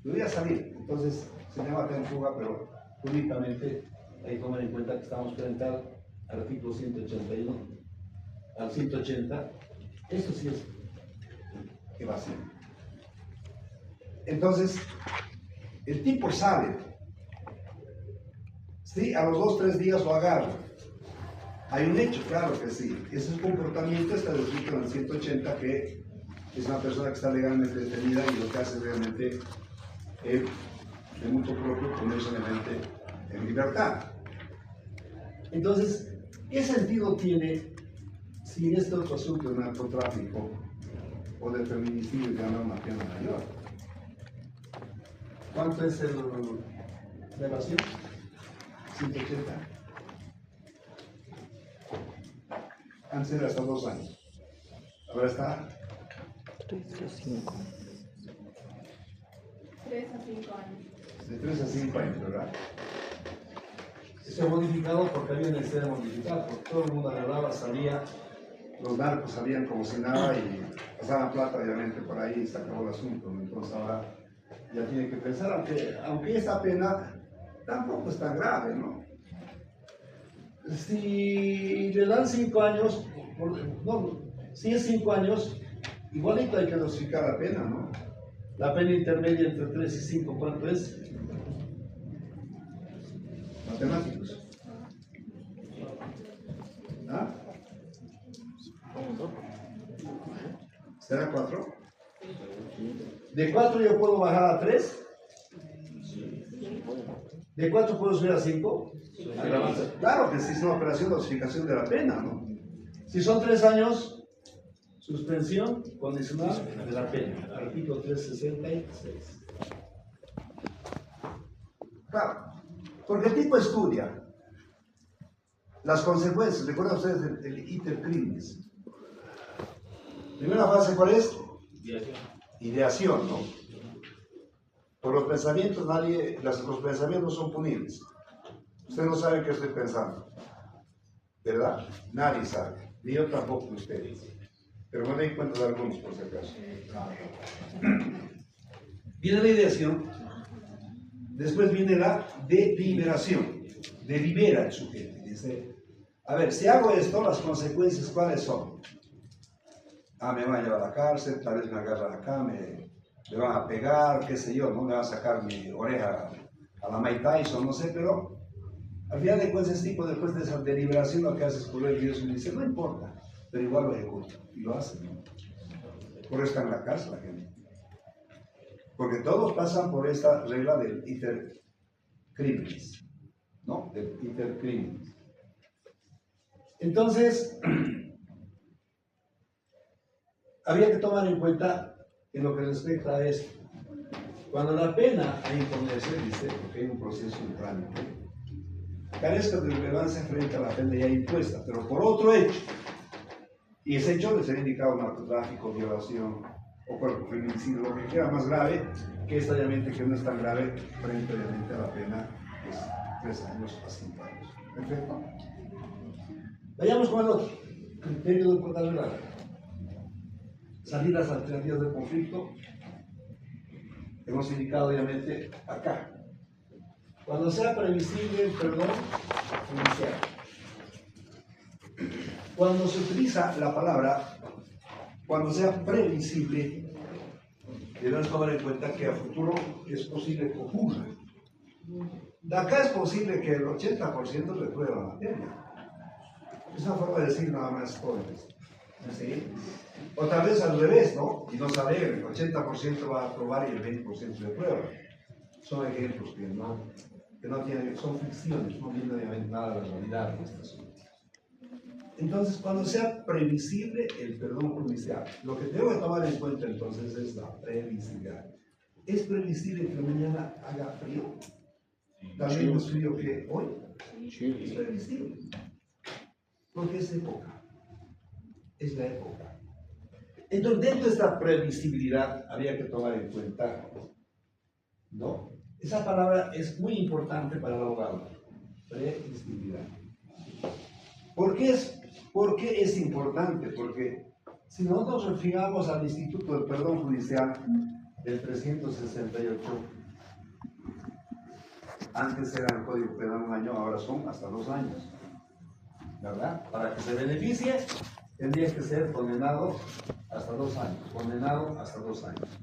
me voy a salir. Entonces, se llama acá en fuga, pero jurídicamente hay que tomar en cuenta que estamos frente al artículo 181, al 180. Esto sí es evasión. Entonces, el tipo sale. Sí, a los 2 o 3 días lo agarra. Hay un hecho, claro que sí. Ese comportamiento está descrito en el 180, que es una persona que está legalmente detenida y lo que hace realmente es de mucho propio ponerse en libertad. Entonces, ¿qué sentido tiene si este otro asunto de narcotráfico o de feminicidio gana una pena mayor? ¿Cuánto es la evasión? 180. Antes era hasta 2 años. Ahora está 3 a 5. 3 a 5 años. De 3 a 5 años, ¿verdad? Se ha modificado porque había necesidad de modificar, porque todo el mundo agarraba, salía. Los narcos salían como si nada y pasaban plata, obviamente, por ahí y se acabó el asunto, ¿no? Entonces ahora ya tiene que pensar, aunque esta pena tampoco es tan grave, ¿no? Si le dan 5 años, si es 5 años, igualito hay que dosificar la pena, ¿no? La pena intermedia entre 3 y 5, ¿cuánto es? Matemáticos. ¿Ah? ¿Será 4? ¿De 4 yo puedo bajar a 3? ¿De 4 puedo subir a 5? Claro que sí, es una operación de dosificación de la pena, ¿no? Si son 3 años, suspensión condicional de la pena. Artículo 366. Claro, porque el tipo estudia las consecuencias. ¿Recuerdan ustedes del iter criminis? Primera fase, ¿cuál es? Ideación, ¿no? Por los pensamientos, los pensamientos son punibles. Usted no sabe qué estoy pensando, ¿verdad? Nadie sabe, ni yo tampoco ustedes. Pero me doy cuenta de algunos, por si acaso. Viene la ideación, después viene la deliberación. Delibera el sujeto. Dice, a ver, si hago esto, las consecuencias, ¿cuáles son? Me van a llevar a la cárcel, tal vez me agarran acá, me van a pegar, qué sé yo, no me van a sacar mi oreja a la Mike Tyson, no sé, pero al final de cuentas, este tipo, después de esa deliberación, lo que hace es correr el video y dice, no importa, pero igual lo ejecutan y lo hacen, ¿no? Por eso está en la cárcel la gente. Porque todos pasan por esta regla del iter criminis, ¿no? Del iter criminis. Entonces, había que tomar en cuenta en lo que respecta a esto. Cuando la pena a imponerse, dice, porque hay un proceso en trámite, carezca de relevancia frente a la pena ya impuesta, pero por otro hecho, y ese hecho les ha indicado narcotráfico, violación o cuerpo feminicidio, lo que queda más grave, que esta obviamente que no es tan grave frente obviamente a la pena, es 3 años a 5 años. Perfecto. Vayamos con el otro, criterio de proporcionalidad. Salidas alternativas del conflicto. Hemos indicado obviamente acá. Cuando sea previsible el perdón judicial. Cuando se utiliza la palabra, cuando sea previsible, debemos tomar en cuenta que a futuro es posible que ocurra. De acá es posible que el 80% reprueba la materia. Es una forma de decir nada más jóvenes. ¿Sí? O tal vez al revés, ¿no? Y no saber, el 80% va a aprobar y el 20% reprueba. Son ejemplos que no tienen, son ficciones, no viene obviamente nada de la realidad de estas cosas. Entonces, cuando sea previsible el perdón judicial, lo que tengo que tomar en cuenta entonces es la previsibilidad. ¿Es previsible que mañana haga frío? ¿También más frío que hoy? Es previsible. Porque es época. Es la época. Entonces, dentro de esta previsibilidad había que tomar en cuenta, ¿no? Esa palabra es muy importante para el abogado. Previsibilidad. ¿Por qué es importante? Porque si nosotros nos fijamos al Instituto del Perdón Judicial del 368, antes era el Código Penal 1 año, ahora son hasta 2 años. ¿Verdad? Para que se beneficie, tendría que ser condenado hasta 2 años. Condenado hasta 2 años.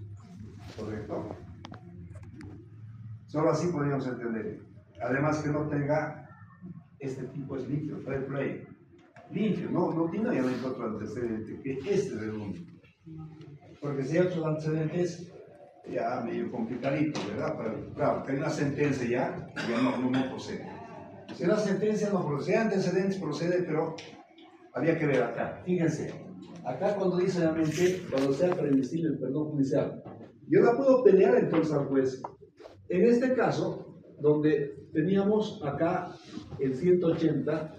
¿Correcto? Solo así podríamos entender. Además que no tenga este tipo es limpio, fair play. Limpio, no tiene obviamente otro antecedente que este del único. Porque si hay otros antecedentes, ya medio complicadito, ¿verdad? Pero, claro, que hay una sentencia ya no procede. Si la sentencia no procede, antecedentes procede, pero había que ver acá. Fíjense, acá cuando dice obviamente, cuando sea previsible el perdón judicial, yo la puedo pelear entonces al juez. En este caso, donde teníamos acá el 180,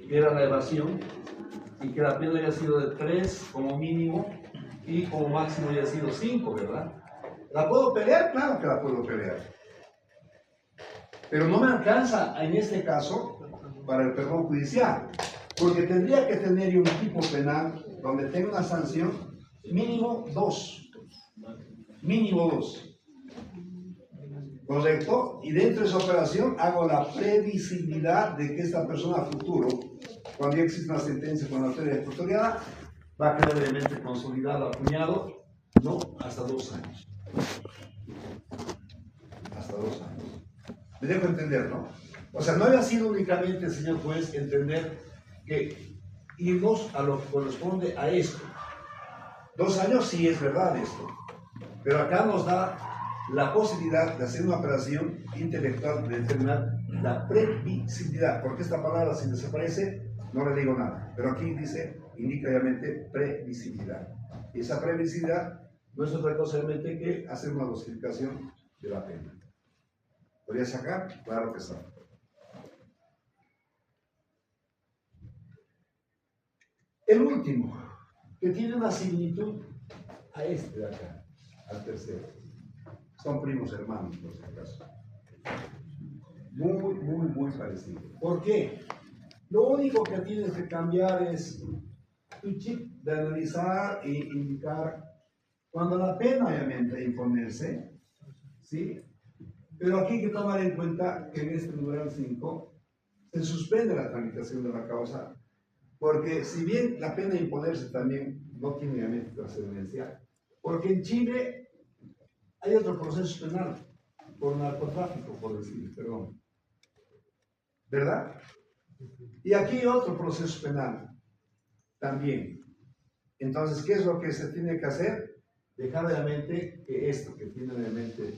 que era la evasión, y que la pena había sido de 3 como mínimo, y como máximo había sido 5, ¿verdad? ¿La puedo pelear? Claro que la puedo pelear. Pero no me alcanza en este caso para el perdón judicial, porque tendría que tener un tipo penal donde tenga una sanción mínimo 2. Mínimo 2. ¿Correcto? Y dentro de esa operación hago la previsibilidad de que esta persona a futuro, cuando ya existe una sentencia con la materia ejecutoriada, va a quedar obviamente consolidado, acuñado, ¿no? Hasta 2 años. Hasta 2 años. Me dejo entender, ¿no? O sea, no había sido únicamente, señor juez, entender que irnos a lo que corresponde a esto. 2 años sí es verdad esto, pero acá nos da la posibilidad de hacer una operación intelectual de determinar la previsibilidad, porque esta palabra si desaparece no le digo nada, pero aquí dice, indica obviamente previsibilidad. Y esa previsibilidad no es otra cosa realmente que hacer una dosificación de la pena. ¿Podría sacar? Claro que está. El último, que tiene una similitud a este de acá, al tercero. Son primos hermanos, por si acaso. Muy parecido. ¿Por qué? Lo único que tienes que cambiar es tu chip de analizar e indicar cuando la pena obviamente imponerse, ¿sí? Pero aquí hay que tomar en cuenta que en este numeral 5 se suspende la tramitación de la causa, porque si bien la pena de imponerse también no tiene obviamente trascendencia, porque en Chile hay otro proceso penal por narcotráfico, por decir, perdón. ¿Verdad? Y aquí hay otro proceso penal. también. Entonces, ¿qué es lo que se tiene que hacer? Dejar obviamente que esto, que tiene obviamente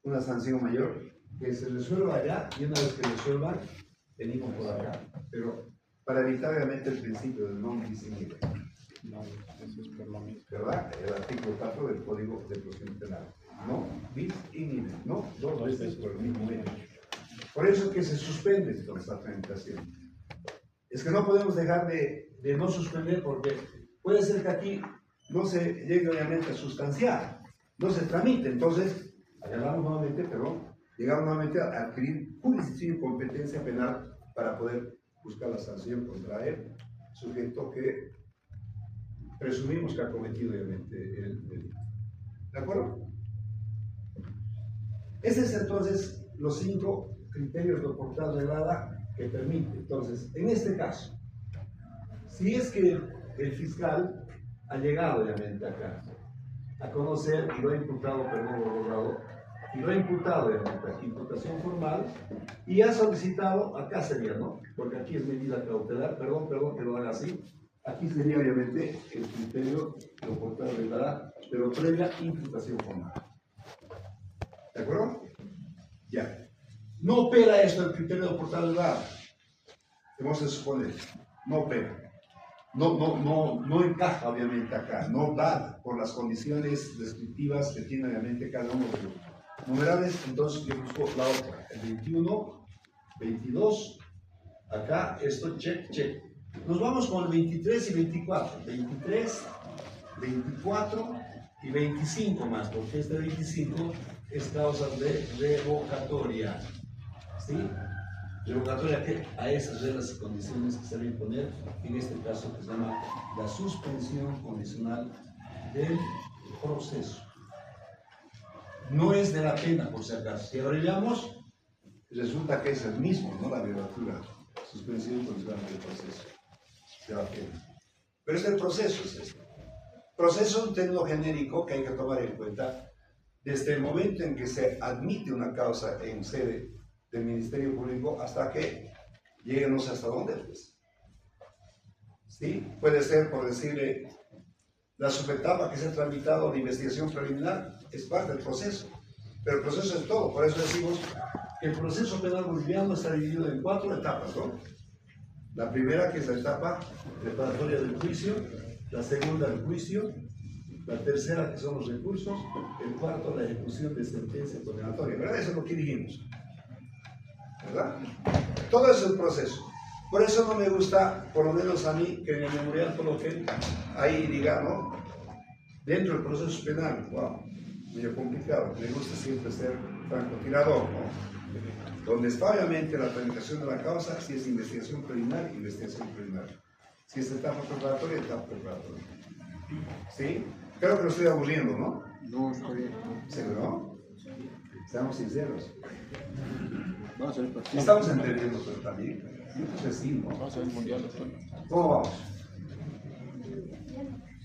una sanción mayor, que se resuelva allá y una vez que resuelvan, venimos por acá. Pero para evitar obviamente el principio del non bis in idem. No, eso es por lo mismo. ¿Verdad? El artículo 4 del Código de Procedimiento Penal. No bis in idem, no dos veces por el mismo hecho. Por eso es que se suspende entonces la tramitación. Es que no podemos dejar de no suspender porque puede ser que aquí no se llegue obviamente a sustanciar, no se tramite. Entonces, llegamos nuevamente a adquirir jurisdicción y competencia penal para poder buscar la sanción contra el sujeto que presumimos que ha cometido obviamente el delito. ¿De acuerdo? Ese es entonces los 5 criterios de oportunidad reglada que permite. Entonces, en este caso, si es que el fiscal ha llegado obviamente acá a conocer y lo ha imputado, y lo ha imputado obviamente aquí, imputación formal, y ha solicitado, acá sería, ¿no? Porque aquí es medida cautelar, perdón que lo haga así, aquí sería obviamente el criterio de oportunidad reglada, pero previa imputación formal. ¿De acuerdo? Ya. No opera esto el criterio de oportunidad reglada. Hemos de suponer, no opera. No encaja obviamente acá, no da por las condiciones descriptivas que tiene obviamente cada uno de los numerales. Entonces yo busco la otra, el 21, 22, acá esto, check. Nos vamos con el 23 y 24, 23, 24 y 25 más, porque este 25 es causa de revocatoria, ¿sí? Revocatoria que a esas reglas y condiciones que se deben poner, en este caso que se llama la suspensión condicional del proceso. No es de la pena, por si acaso. Si abreviamos, resulta que es el mismo, ¿no? La abreviatura, suspensión condicional del proceso, de la pena. Pero es el proceso, es esto. Proceso es un término genérico que hay que tomar en cuenta desde el momento en que se admite una causa en sede del Ministerio Público hasta que llegue no sé hasta dónde, pues. ¿Sí? Puede ser, por decirle, la subetapa que se ha tramitado de investigación preliminar es parte del proceso, pero el proceso es todo. Por eso decimos que el proceso penal boliviano está dividido en 4 etapas, ¿no? La primera, que es la etapa preparatoria del juicio, la segunda, el juicio, la tercera, que son los recursos, el cuarto, la ejecución de sentencia condenatoria, ¿verdad? Eso es lo que dijimos, ¿verdad? Todo eso es el proceso. Por eso no me gusta, por lo menos a mí, que en el memorial coloquen ahí, digamos, dentro del proceso penal. Wow, medio complicado. Me gusta siempre ser francotirador, ¿no? Donde está obviamente la tramitación de la causa, si es investigación preliminar, investigación preliminar. Si es etapa preparatoria, etapa preparatoria. ¿Sí? Creo que lo estoy aburriendo, ¿no? No, está bien. ¿Seguro? Seamos sinceros. Vamos a ver partido. Estamos entendiendo, pero también. Entonces sí, ¿no? Vamos a ver el mundial. ¿Cómo vamos?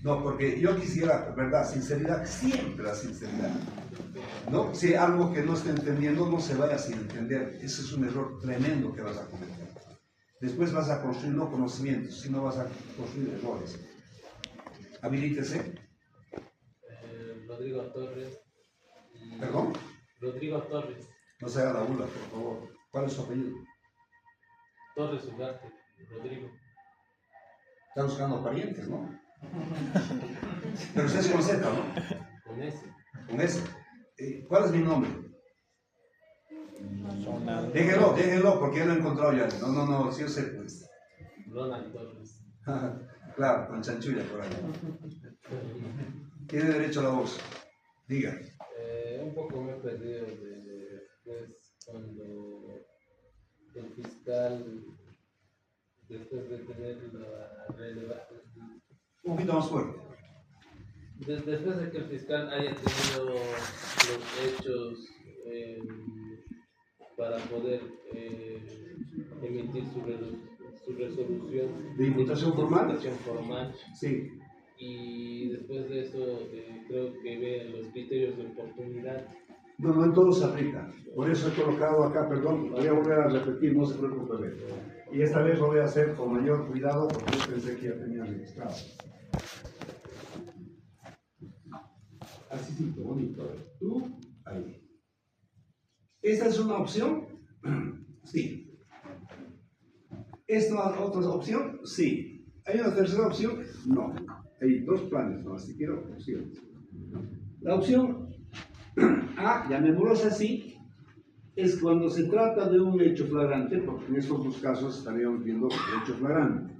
No, porque yo quisiera, ¿verdad? Sinceridad, siempre la sinceridad. ¿No? Si hay algo que no esté entendiendo, no se vaya sin entender. Ese es un error tremendo que vas a cometer. Después vas a construir no conocimientos, sino vas a construir errores. Habilítese. Rodrigo Torres. ¿Perdón? Rodrigo Torres. No se haga la burla, por favor. ¿Cuál es su apellido? Torres Ugarte. Rodrigo. Está buscando parientes, ¿no? Pero usted es con Z, ¿no? Con ese. Con S. ¿Cuál es mi nombre? Déjenlo, porque ya lo he encontrado ya. No, sí yo sé, pues. Ronald Torres. Claro, con chanchulla por ahí. Tiene derecho a la voz. Diga. Un poco me he perdido después cuando el fiscal, después de tener la relevancia, Un poquito más fuerte. después de que el fiscal haya tenido los hechos para poder emitir su resolución ¿De imputación formal? imputación formal, Sí. y después de eso creo que ve los criterios de oportunidad No en todo se aplica. Por eso he colocado acá, perdón, voy a volver a repetir, no se preocupe. Y esta vez lo voy a hacer con mayor cuidado porque yo pensé que ya tenía registrado. Así sí, bonito. Tú, ahí. ¿Esta es una opción? Sí. ¿Esta es otra opción? Sí. ¿Hay una tercera opción? No. Hay dos planes, no, así quiero opciones. La opción A, llamémoslo así, es cuando se trata de un hecho flagrante, porque en estos dos casos estaríamos viendo hecho flagrante.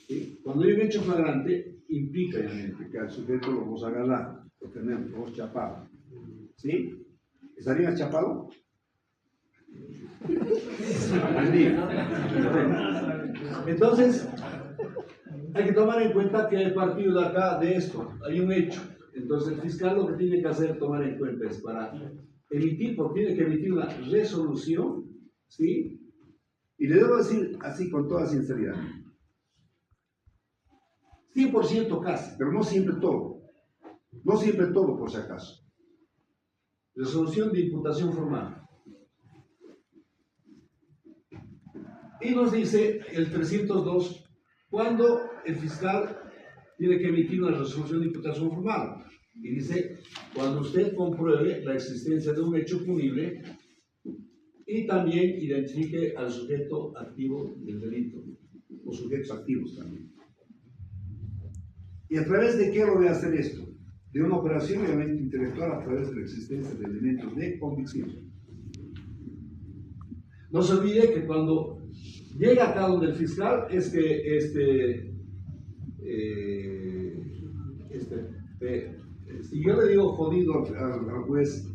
¿Sí? Cuando hay un hecho flagrante, implica obviamente que al sujeto lo vamos a agarrar, lo tenemos, lo vamos a chapar. ¿Sí? ¿Estarías chapado? Entonces, hay que tomar en cuenta que hay partido de acá de esto, hay un hecho. Entonces, el fiscal lo que tiene que hacer, tomar en cuenta, es para emitir, porque tiene que emitir una resolución, ¿sí? Y le debo decir así con toda sinceridad, 100% casi, pero no siempre todo. No siempre todo, por si acaso. Resolución de imputación formal. Y nos dice el 302, cuando el fiscal tiene que emitir una resolución de imputación formal. Y dice, cuando usted compruebe la existencia de un hecho punible y también identifique al sujeto activo del delito, o sujetos activos también. ¿Y a través de qué lo voy a hacer esto? De una operación obviamente intelectual a través de la existencia de elementos de convicción. No se olvide que cuando llega acá donde el fiscal es que si yo le digo jodido al juez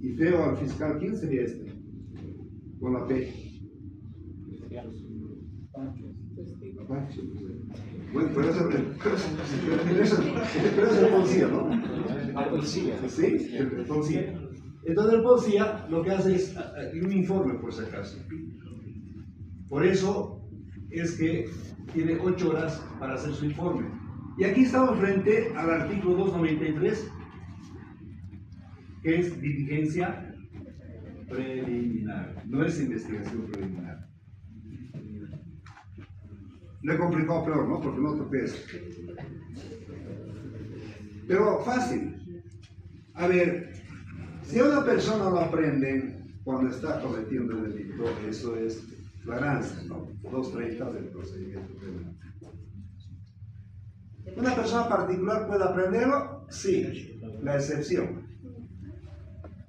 y feo al fiscal, ¿quién sería este? Con la P. Bueno, pero eso es el policía, ¿no? La policía. Sí, el policía. Entonces el policía lo que hace es un informe, por si acaso. Por eso es que tiene 8 horas para hacer su informe. Y aquí estamos frente al artículo 293, que es diligencia preliminar, no es investigación preliminar. Lo he complicado peor, ¿no? Porque no toqué eso. Pero fácil. A ver, si a una persona lo aprenden cuando está cometiendo el delito, eso es flagrancia, ¿no? 230 del procedimiento penal. ¿Una persona particular puede aprenderlo? Sí, la excepción.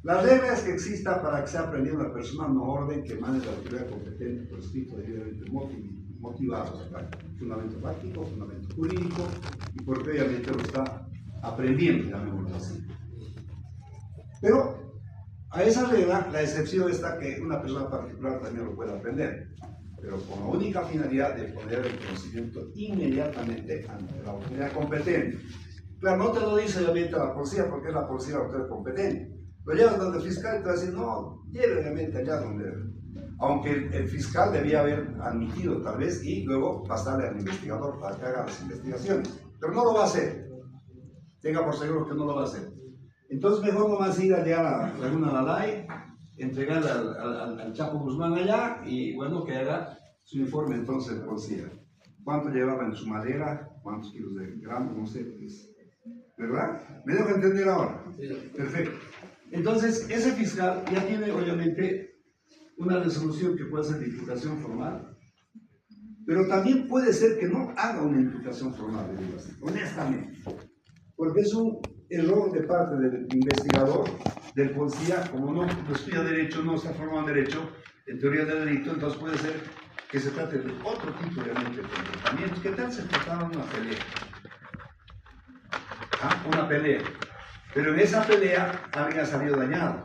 La regla es que exista para que sea aprendido una persona no orden que emane de la autoridad competente por escrito debidamente motivado, fundamento práctico, fundamento jurídico, y porque obviamente lo está aprendiendo, llamémoslo así. Pero a esa regla, la excepción está que una persona particular también lo puede aprender, pero con la única finalidad de poner el conocimiento inmediatamente ante la autoridad competente. Claro, no te lo dice obviamente la policía, porque es la policía la autoridad competente. Lo llevas donde el fiscal y te va a decir, no, lleve obviamente allá donde... Aunque el fiscal debía haber admitido tal vez y luego pasarle al investigador para que haga las investigaciones. Pero no lo va a hacer. Tenga por seguro que no lo va a hacer. Entonces mejor no vas a ir allá a la Laguna Lalay, entregarle al Chapo Guzmán allá y bueno, que haga su informe entonces de policía. ¿Cuánto llevaba en su madera? ¿Cuántos kilos de gramos? No sé, pues, ¿verdad? ¿Me dejo entender ahora? Sí. Perfecto. Entonces, ese fiscal ya tiene obviamente una resolución que puede ser de imputación formal, pero también puede ser que no haga una imputación formal, honestamente, porque es un error de parte del investigador, del policía, como no estudia derecho, no está formado en derecho, en teoría del delito, entonces puede ser que se trate de otro tipo obviamente de comportamientos. ¿Qué tal se trataba de una pelea? Una pelea. Pero en esa pelea alguien ha salido dañado.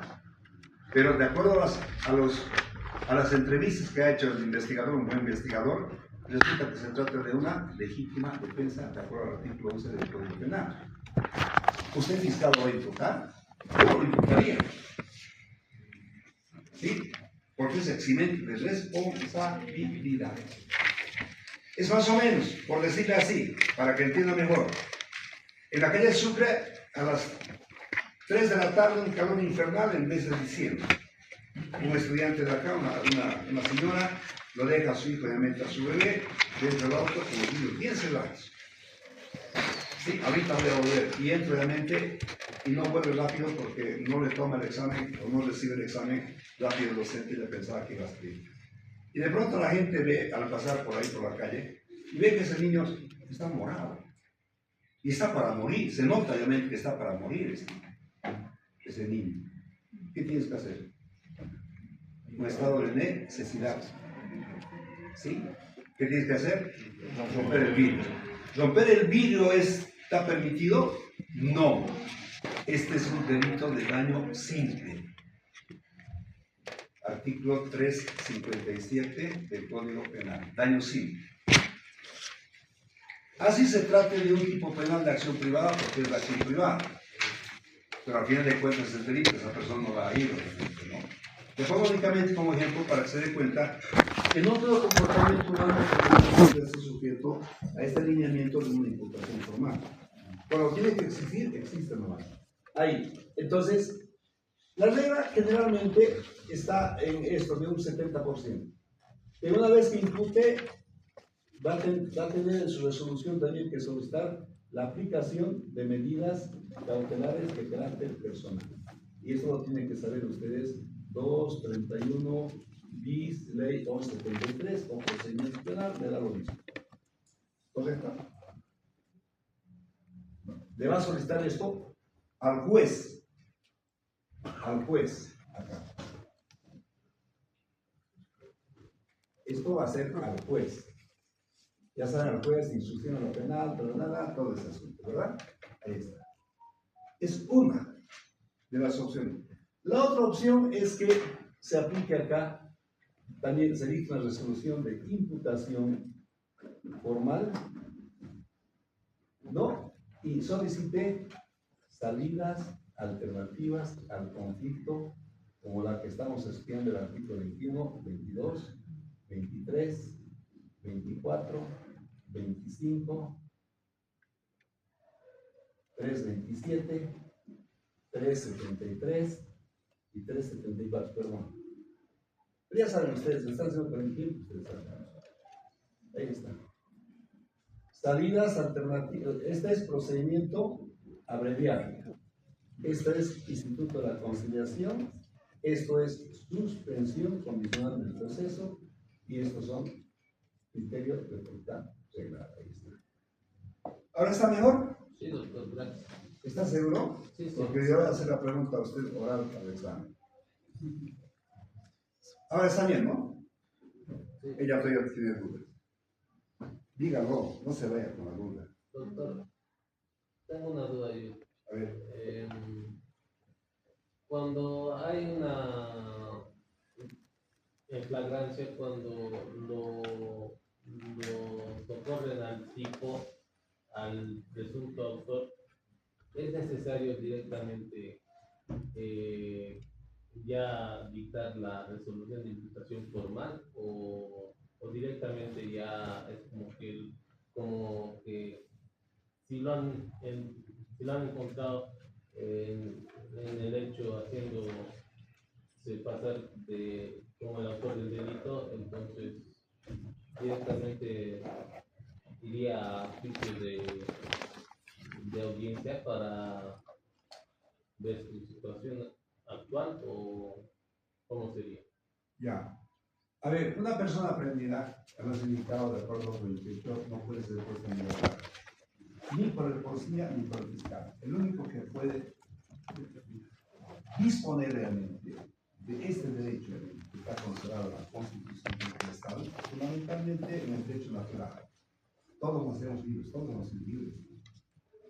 Pero de acuerdo a las entrevistas que ha hecho el investigador, un buen investigador, resulta que se trata de una legítima defensa de acuerdo al artículo 11 del Código Penal. ¿Usted, fiscal, lo va a imputar? ¿Cómo lo imputaría? ¿Sí? Porque es eximente de responsabilidad. Es más o menos, por decirle así, para que entienda mejor. En la calle Sucre, a las 3 de la tarde, un calor infernal en mes de diciembre. Un estudiante de acá, una señora, lo deja a su hijo, obviamente a su bebé, dentro del auto con los niños bien cerrados. Sí, ahorita voy a volver. Y entro obviamente y no vuelve rápido porque no le toma el examen o no recibe el examen rápido el docente, ya pensaba que iba a escribir. Y de pronto la gente ve, al pasar por ahí por la calle, y ve que ese niño está morado. Y está para morir. Se nota obviamente que está para morir ese niño. ¿Qué tienes que hacer? Un estado de necesidad. ¿Sí? ¿Qué tienes que hacer? Romper el vidrio. ¿Romper el vidrio está permitido? No. Este es un delito de daño simple. Artículo 357 del Código Penal. Daño simple. Así se trate de un tipo penal de acción privada porque es la acción privada. Pero al final de cuentas es delito, esa persona no va a ir, ¿no? Te pongo únicamente como ejemplo para que se dé cuenta que no todo comportamiento humano puede ser sujeto a este alineamiento de una imputación formal. Cuando tiene que existir, existe nomás. Ahí. Entonces, la regla generalmente está en esto, de un 70%. Que una vez que impute, va a tener en su resolución también que solicitar la aplicación de medidas cautelares de carácter personal. Y eso lo tienen que saber ustedes, 231 bis ley 1173 o procedimiento penal, le da lo mismo. ¿Correcto? Le va a solicitar esto al juez. Al juez, acá. Esto va a ser al juez. Ya saben, al juez, instrucción a lo penal, todo ese asunto, ¿verdad? Ahí está. Es una de las opciones. La otra opción es que se aplique acá, también se dicta una resolución de imputación formal, ¿no? Y solicité salidas alternativas al conflicto, como la que estamos estudiando, el artículo 21, 22, 23, 24, 25, 327, 373 y 374, perdón. Pero ya saben ustedes, me están haciendo con el tiempo, ustedes saben. Ahí está. Salidas alternativas. Este es procedimiento abreviado. Este es Instituto de la Conciliación. Esto es suspensión condicional del proceso. Y estos son criterios de facultad reglada. Ahí está. ¿Ahora está mejor? Sí, doctor, gracias. ¿Está seguro? Sí, sí. Porque yo voy a hacer la pregunta a usted oral al examen. Ahora está bien, ¿no? Sí. Ella todavía tiene dudas. Dígalo, no se vaya con la duda. Doctor, tengo una duda yo. A ver. Cuando hay una flagrancia, cuando lo socorren al tipo, al presunto autor, ¿es necesario directamente ya dictar la resolución de imputación formal o directamente ya es como que si lo han encontrado en el hecho haciéndose pasar como el autor del delito, entonces directamente iría a juicio de audiencia para ver su situación actual o cómo sería? Ya. A ver, una persona prendida, en los indicados de acuerdo con el director, no puede ser puesta en libertad. Ni por el policía ni por el fiscal. El único que puede disponer realmente de este derecho que está consagrado en la Constitución del Estado, fundamentalmente en el derecho natural. Todos nacemos libres, todos nacemos libres.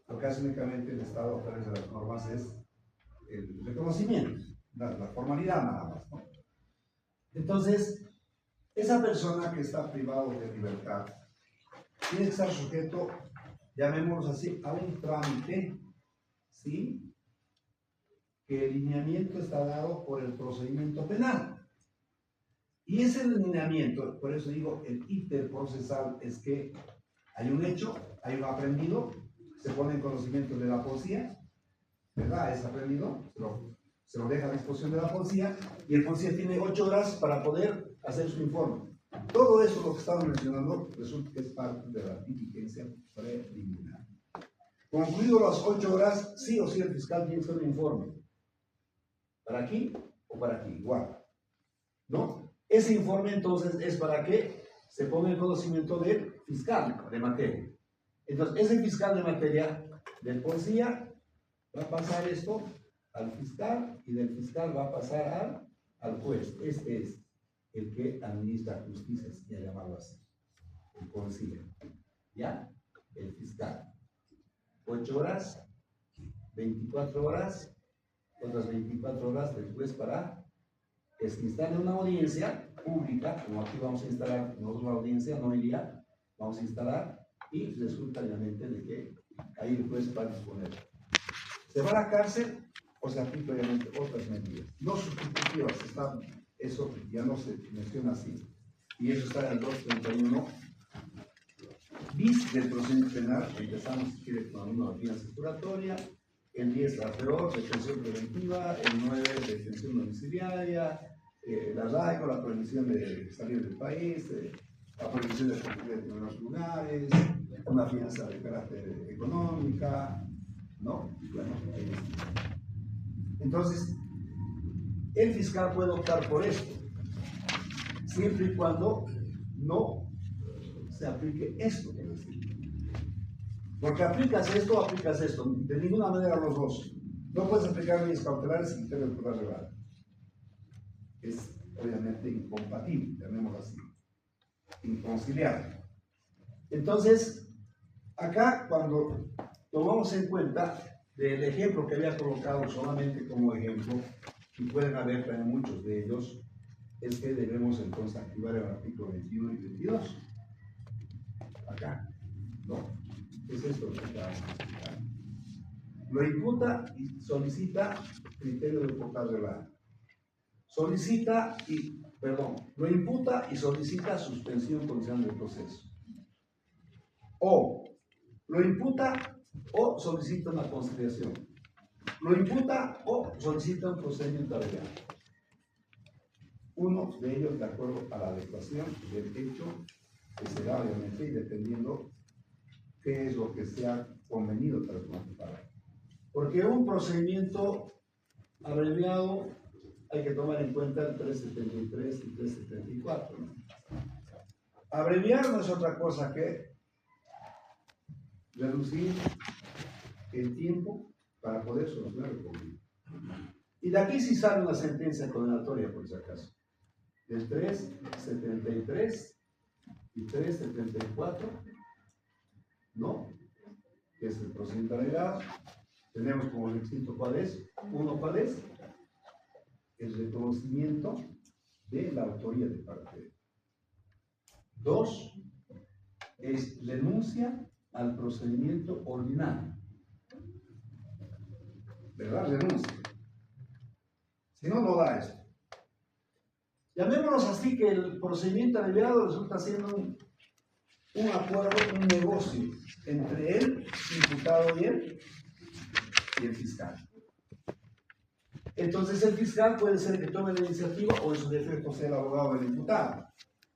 Lo que hace únicamente el Estado a través de las normas es el reconocimiento, la formalidad nada más, ¿no? Entonces, esa persona que está privado de libertad tiene que estar sujeto, llamémoslo así, a un trámite, ¿sí? Que el lineamiento está dado por el procedimiento penal. Y ese lineamiento, por eso digo, el íter procesal es que hay un hecho, hay un aprendido, se pone en conocimiento de la policía, ¿verdad? Es aprendido, se lo deja a disposición de la policía y el policía tiene 8 horas para poder hacer su informe. Todo eso, lo que estaba mencionando, resulta que es parte de la diligencia preliminar. Concluido las 8 horas, sí o sí el fiscal tiene que hacer un informe. ¿Para aquí o para aquí? Igual. ¿No? Ese informe entonces es para que se ponga en conocimiento del fiscal de materia. Entonces, ese fiscal de materia del policía va a pasar esto al fiscal y del fiscal va a pasar al juez. Este es el que administra justicia, si quiere llamarlo así. El policía. ¿Ya? El fiscal. 8 horas, 24 horas, otras 24 horas del juez para que se instale una audiencia pública, como aquí vamos a instalar, no es una audiencia, no iría, vamos a instalar, y resulta obviamente de que ahí el juez va a disponer. Se va a la cárcel o se aplica obviamente otras medidas, no sustitutivas, eso ya no se menciona así, y eso está en el 231 bis del procedimiento penal. Empezamos, si quiere, con una fianza exploratoria, el 10 la peor, detención preventiva, el 9 detención domiciliaria, el arraigo, la prohibición de salir del país, la prohibición de concurrir en determinados lugares, una fianza de carácter económica, ¿no? Bueno, entonces, el fiscal puede optar por esto, siempre y cuando no se aplique esto, quiero decir. Porque aplicas esto o aplicas esto, de ninguna manera los dos. No puedes aplicar medidas cautelares sin tener prueba revelada. Es obviamente incompatible, llamémoslo así, inconciliable. Entonces, acá cuando tomamos en cuenta del ejemplo que había colocado solamente como ejemplo, y pueden haber también muchos de ellos, es que debemos entonces activar el artículo 21 y 22. Acá, ¿no? Es esto lo que acabamos de explicar. Lo imputa y solicita criterio de portal revelado. Lo imputa y solicita suspensión condicional del proceso. O lo imputa o solicita una conciliación. Lo imputa o solicita un procedimiento abreviado. Uno de ellos de acuerdo a la adecuación del hecho, que será obviamente y dependiendo qué es lo que se ha convenido para participar. Porque un procedimiento abreviado hay que tomar en cuenta el 373 y 374. ¿no? Abreviar no es otra cosa que reducir el tiempo para poder solucionar el problema. Y de aquí sí sale una sentencia condenatoria, por si acaso. Del 373 y 374, ¿no? Que es el procedimiento abreviado. Tenemos como requisito ¿cuál es? Uno, ¿cuál es? El reconocimiento de la autoría de parte. 2 es renuncia al procedimiento ordinario. ¿Verdad? Renuncia. Si no, no da esto. Llamémonos así que el procedimiento abreviado resulta siendo un acuerdo, un negocio entre el imputado y el fiscal. Entonces el fiscal puede ser que tome la iniciativa o en su defecto sea el abogado del imputado.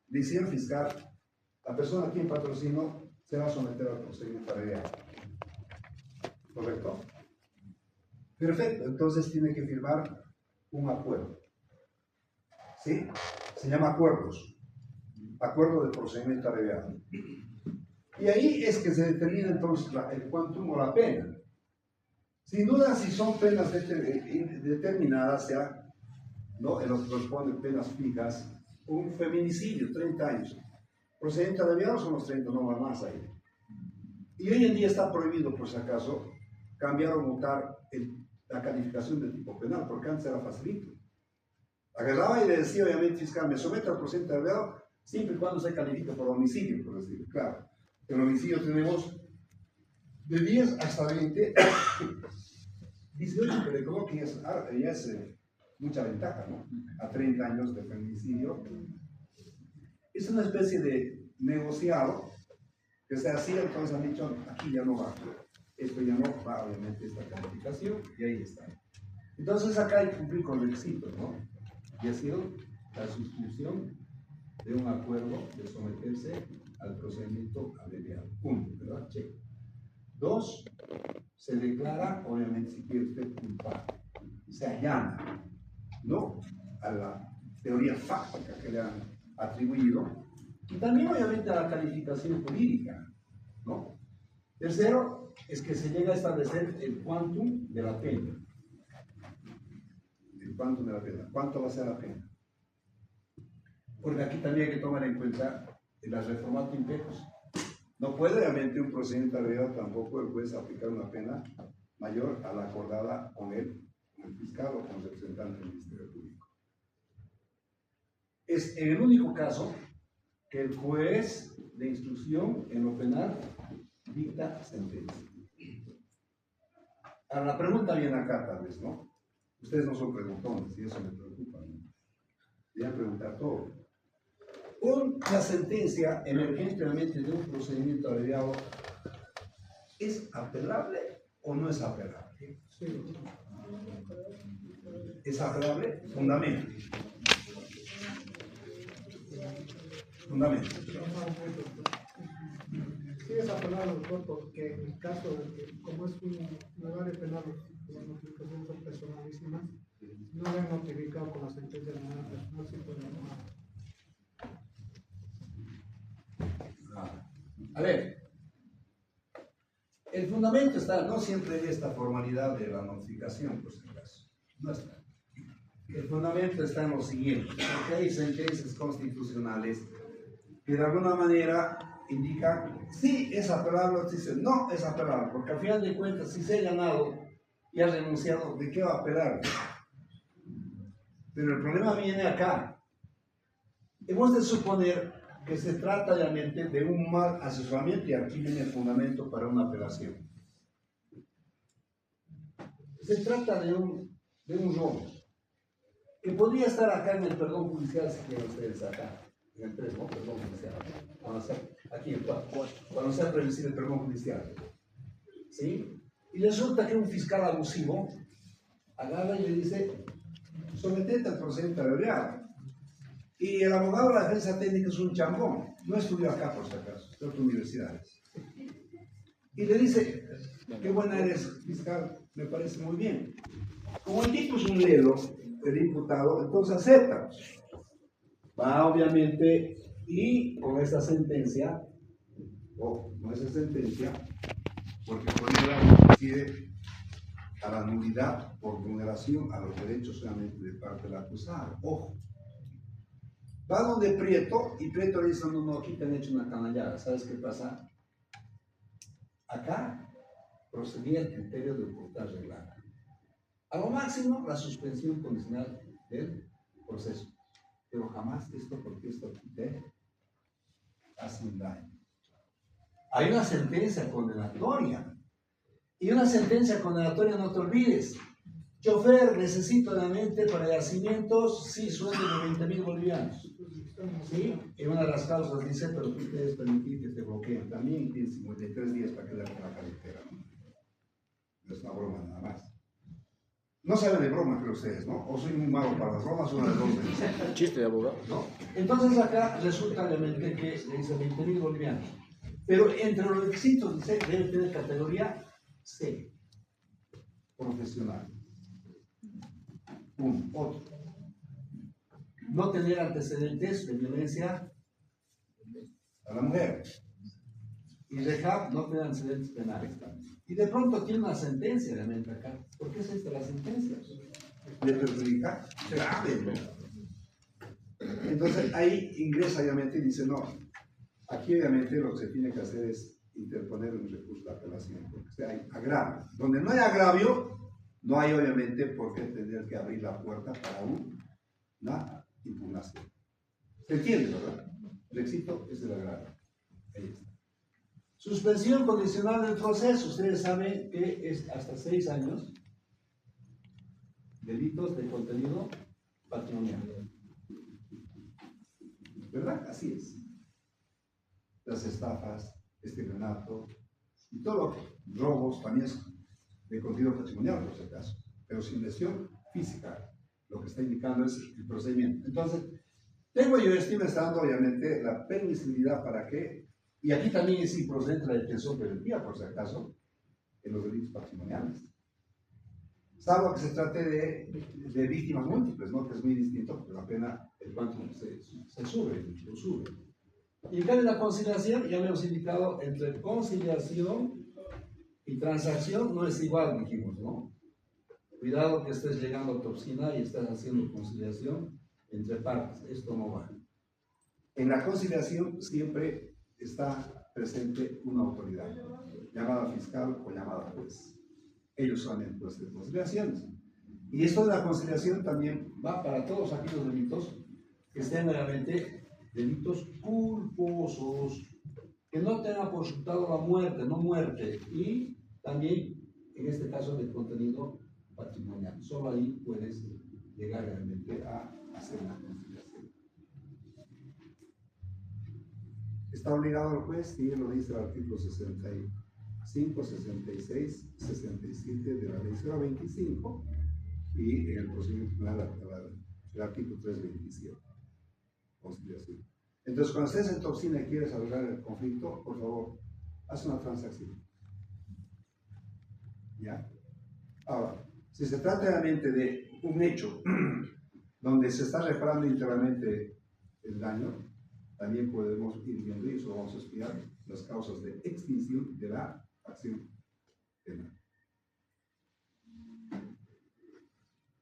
Dice el fiscal, la persona a quien patrocinó se va a someter al procedimiento abreviado. ¿Correcto? Perfecto, entonces tiene que firmar un acuerdo. ¿Sí? Se llama acuerdos. Acuerdo de procedimiento abreviado. Y ahí es que se determina entonces el quantum o la pena. Sin duda, si son penas determinadas, ya, ¿no? En lo que corresponde penas fijas, un feminicidio, 30 años. Procedimiento abreviado son los 30, no va más ahí. Y hoy en día está prohibido, por si acaso, cambiar o mutar la calificación de tipo penal, porque antes era facilito. Agarraba y le decía, obviamente, fiscal, me someto al procedimiento abreviado siempre y cuando se califica por homicidio, por decirlo. Claro, en homicidio tenemos de 10 hasta 20, 18, que le coloco que ya es mucha ventaja, ¿no? A 30 años de feminicidio. Es una especie de negociado que se hacía, entonces han dicho, aquí ya no va. esto ya no va obviamente esta calificación y ahí está. Entonces acá hay que cumplir con requisitos, ¿no? Y ha sido la suscripción de un acuerdo de someterse al procedimiento abreviado. Punto, ¿verdad? Check. 2, se declara, obviamente, si quiere usted culpable. Se allana, ¿no? A la teoría fáctica que le han atribuido y también, obviamente, a la calificación jurídica, ¿no? Tercero, es que se llega a establecer el quantum de la pena. El quantum de la pena. ¿Cuánto va a ser la pena? Porque aquí también hay que tomar en cuenta el reformato impetus. No puede, obviamente, un procedimiento abreviado tampoco el juez aplicar una pena mayor a la acordada con el fiscal o con el representante del Ministerio Público. Es en el único caso que el juez de instrucción en lo penal dicta sentencia. Ahora, la pregunta viene acá tal vez, ¿no? Ustedes no son preguntones y eso me preocupa, ¿no? Voy a preguntar todo. Una sentencia emergentemente de un procedimiento abreviado, ¿es apelable o no es apelable? ¿Es apelable? Fundamento. Fundamento. Sí, es apelable, doctor, porque en el caso de que, como es un lugar penal, las notificaciones son personalísimas, no le han notificado con la sentencia de manera personal, sí puede llamar. A ver, el fundamento está, no siempre en esta formalidad de la notificación, por si acaso, no está. El fundamento está en lo siguiente, porque hay sentencias constitucionales que de alguna manera indican si es apelable o si no es apelable, porque al final de cuentas, si se ha ganado y ha renunciado, ¿de qué va a apelar? Pero el problema viene acá. Hemos de suponer que se trata obviamente de un mal asesoramiento y aquí viene el fundamento para una apelación. Se trata de un robo que podría estar acá en el perdón judicial si quieren ustedes acá, en el 3, ¿no? Perdón judicial. Aquí en 4, cuando sea previsible el perdón judicial. ¿Sí? Y resulta que un fiscal abusivo agarra y le dice, sometete al procedimiento abreviado. Y el abogado de la defensa técnica es un chambón, no estudió acá por si acaso, de otras universidades. Y le dice, qué buena eres, fiscal, me parece muy bien. Como el tipo es un lelo, el imputado, entonces acepta. Va obviamente, y con esa sentencia, porque por ella decide a la nulidad por vulneración a los derechos solamente de parte del acusado. Ojo. Va donde Prieto, y Prieto le dice, no, aquí te han hecho una canallada. ¿Sabes qué pasa? Acá procedía el criterio de ocultar reglada. A lo máximo, la suspensión condicional del proceso. Pero jamás esto, porque esto te hace un daño. Hay una sentencia condenatoria. Y una sentencia condenatoria, no te olvides. Chofer, necesito nuevamente para yacimientos, sí, sueldo de 20.000 bolivianos. ¿Sí? En una de las causas dice, pero tú puedes permitir que te bloqueen. También tienes 53 días para quedar con la carretera, ¿no? No es una broma nada más. No saben de broma, creo ustedes, ¿no? O soy muy malo para las bromas, una de dos veces. Chiste de abogado. ¿No? Entonces acá resulta obviamente que le dice 20.000 bolivianos. Pero entre los requisitos dice, debe tener categoría C, profesional. Otro. No tener antecedentes de violencia a la mujer. Y rehab, no tener antecedentes penales también. Y de pronto tiene una sentencia realmente acá. ¿Por qué es esta la sentencia? Le perjudica grave, ¿no? Entonces ahí ingresa obviamente y dice, no, aquí obviamente lo que se tiene que hacer es interponer un recurso de apelación, porque hay agravio. Donde no hay agravio, no hay obviamente por qué tener que abrir la puerta para una impugnación. ¿Se entiende, verdad? El éxito es el agravio. Ahí está. Suspensión condicional del proceso. Ustedes saben que es hasta 6 años. Delitos de contenido patrimonial. ¿Verdad? Así es. Las estafas, estelionato, Y todo robos también es de contenido patrimonial, por si acaso, pero sin lesión física. Lo que está indicando es el procedimiento. Entonces, tengo yo estimando, obviamente, la permisibilidad para que, y aquí también es improcedente la detención preventiva, por si acaso, en los delitos patrimoniales. Salvo que se trate de víctimas múltiples, ¿no? Que es muy distinto, porque la pena, el cuanto se sube, lo sube. Y en cambio la conciliación, ya lo hemos indicado, entre conciliación y transacción no es igual, dijimos, ¿no? Cuidado que estés llegando a toxina y estás haciendo conciliación entre partes, esto no va. En la conciliación siempre está presente una autoridad, llamada fiscal o llamada juez. Ellos son el juez de conciliaciones. Y esto de la conciliación también va para todos aquellos delitos que estén meramente delitos culposos, que no tengan por resultado la muerte, no muerte, y también en este caso de contenido patrimonial. Solo ahí puedes llegar realmente a hacer una conciliación. Está obligado el juez, y lo dice el artículo 65, 66, 67 de la ley 025 y en el procedimiento penal el artículo 327. Conciliación. Entonces, cuando estés en toxina y quieres arreglar el conflicto, por favor, haz una transacción. ¿Ya? Ahora, si se trata realmente de un hecho donde se está reparando íntegramente el daño, también podemos ir viendo y eso vamos a estudiar las causas de extinción de la acción penal.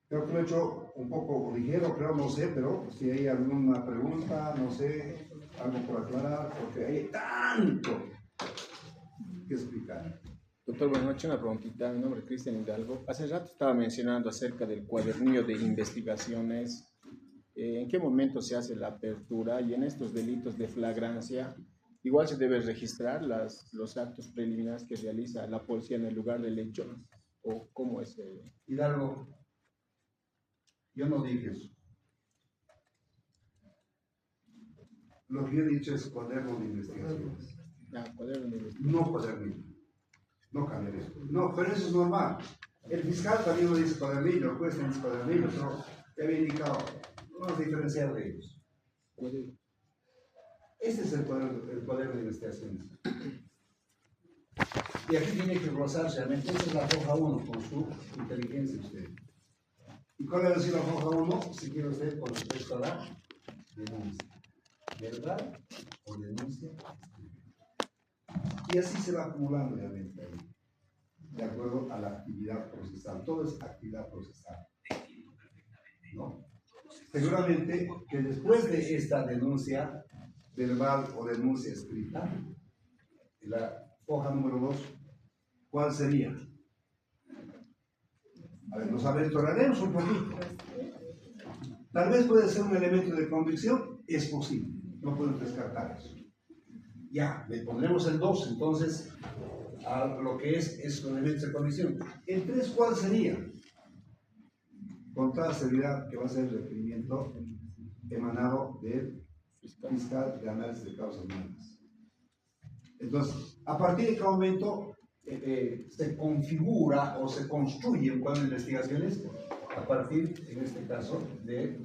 Creo que lo he hecho un poco ligero, creo, no sé, pero si hay alguna pregunta, no sé, algo por aclarar, porque hay tanto que explicar. Doctor, buenas noches, una preguntita. Mi nombre es Cristian Hidalgo. Hace rato estaba mencionando acerca del cuadernillo de investigaciones. ¿En qué momento se hace la apertura? Y en estos delitos de flagrancia, igual se debe registrar los actos preliminares que realiza la policía en el lugar del hecho. ¿O cómo es? Hidalgo, yo no dije eso. Lo que yo he dicho es cuaderno de investigaciones. Cuaderno de investigaciones. No cuadernillo. No cambiar eso. No, pero eso es normal. El fiscal también lo dice cuadernillo, el juez dice cuadernillo, pero te había indicado, vamos a diferenciar de ellos. Este es el cuaderno de investigaciones. Y aquí tiene que glosarse realmente. Esta es la hoja 1 con su inteligencia usted. ¿Y cuál es decir la hoja 1? Si quiere usted con respecto a la denuncia. ¿Verdad? O denuncia. Y así se va acumulando realmente ahí, de acuerdo a la actividad procesal. Todo es actividad procesal, ¿no? Seguramente que después de esta denuncia verbal o denuncia escrita, la hoja número 2, ¿cuál sería? A ver, nos aventuraremos un poquito. Tal vez puede ser un elemento de convicción, es posible, no podemos descartar eso. Ya, le pondremos el 2, entonces, a lo que es un elemento de convicción. El 3, ¿cuál sería? Con toda seguridad que va a ser el requerimiento emanado del fiscal de análisis de causas humanas. Entonces, a partir de qué momento se configura o se construye un cuadro de investigaciones, a partir, en este caso, de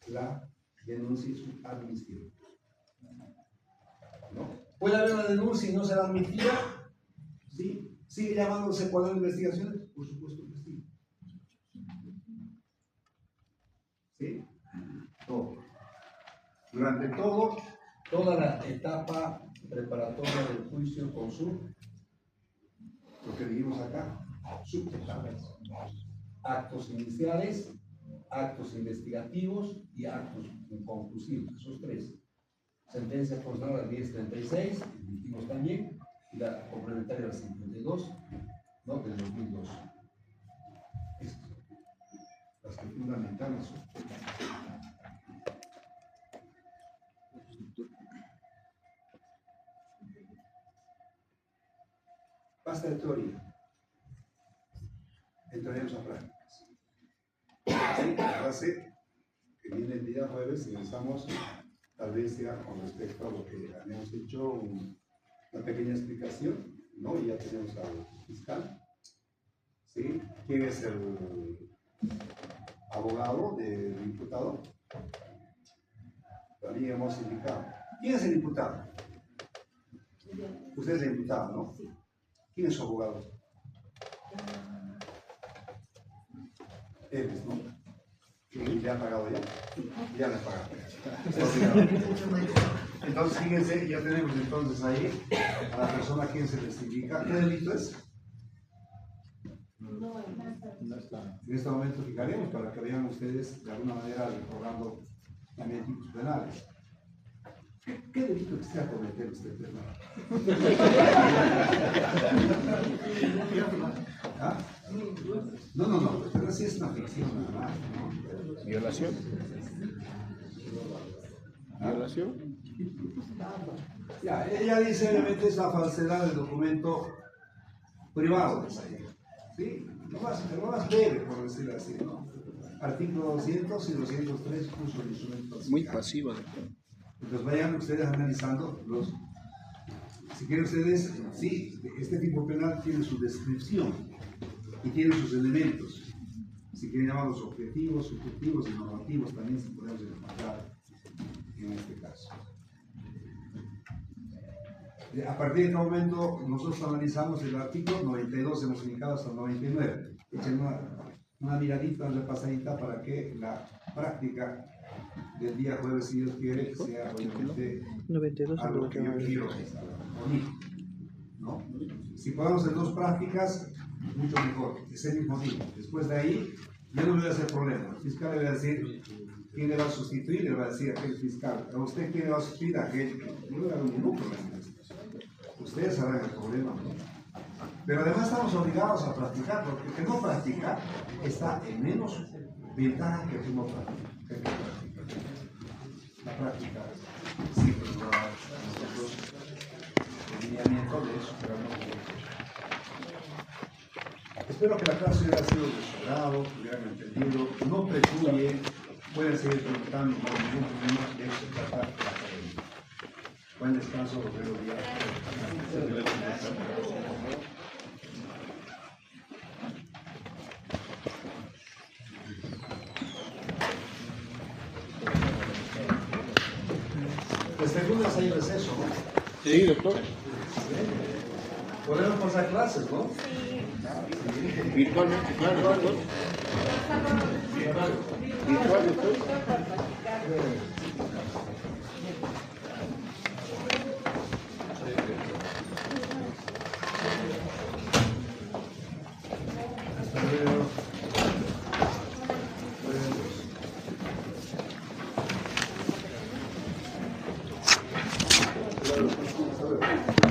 la denuncia y su admisión. ¿No? ¿Puede haber una denuncia y no ser admitida? ¿Sí? ¿Sigue llamándose cuadro de investigaciones? Por supuesto que sí. ¿Sí? Todo. Durante toda la etapa preparatoria del juicio con lo que dijimos acá, subetapas. Actos iniciales, actos investigativos y actos conclusivos, esos 3. Sentencia constitucional 1036, dijimos también, y la complementaria 52, ¿no? Del 2002. Esto, las que fundamentan eso. Basta de teoría. Entraremos a prácticas. Sí, la clase que viene el día jueves y empezamos tal vez ya con respecto a lo que habíamos hecho, una pequeña explicación ¿no? Y ya tenemos al fiscal. ¿Sí? ¿Quién es el abogado del imputado? También hemos indicado. ¿Quién es el imputado? Usted es el imputado, ¿no? ¿Quién es su abogado? Él es, ¿no? ¿Y le ha pagado ya? Ya le ha pagado. Entonces, fíjense, ya tenemos entonces ahí a la persona a quien se les indica. ¿Qué delito es? No está. En este momento fijaremos para que vean ustedes de alguna manera recordando también tipos penales. ¿Qué delito quisiera cometer usted, penal? ¿Ah? No, pero sí es una ficción nada más, ¿no? ¿Violación? ¿Violación? Ya, ella dice obviamente es la falsedad del documento privado. ¿Sí? Lo más breve, por decirlo así, ¿no? Artículo 200 y 203, uso del instrumento. Muy pasivo. Entonces vayan ustedes analizando los. Si quieren ustedes, sí, este tipo penal tiene su descripción y tiene sus elementos. Si quieren llamarlos objetivos, subjetivos y normativos, también se podemos encontrar en este caso. A partir de este momento, nosotros analizamos el artículo 92, hemos indicado hasta el 99. Echen una miradita, una repasadita para que la práctica del día jueves, si Dios quiere, sea obviamente 92 algo que yo quiero unir, ¿no? Si podemos hacer dos prácticas, mucho mejor, ese mismo día. Después de ahí, yo no voy a hacer problema. El fiscal le va a decir quién le va a sustituir, le va a decir a aquel fiscal. ¿A usted quién le va a sustituir? A aquel. No le va a dar ningún problema. Ustedes sabrán el problema, ¿no? Pero además estamos obligados a practicar, porque el que no practica está en menos ventaja que el que no practica. La práctica siempre nos da a nosotros el lineamiento de eso, pero no. Espero que la clase haya sido de su agrado, que hubieran entendido, no precluye, pueden seguir preguntando, no hay ningún problema, de eso se trata la academia. Buen descanso, los veo días. Desde el lunes hay receso, ¿no? Sí, doctor. Podemos pasar clases, ¿no? Virtualmente, claro, doctor. Virtual, doctor. Hasta luego. Hasta luego.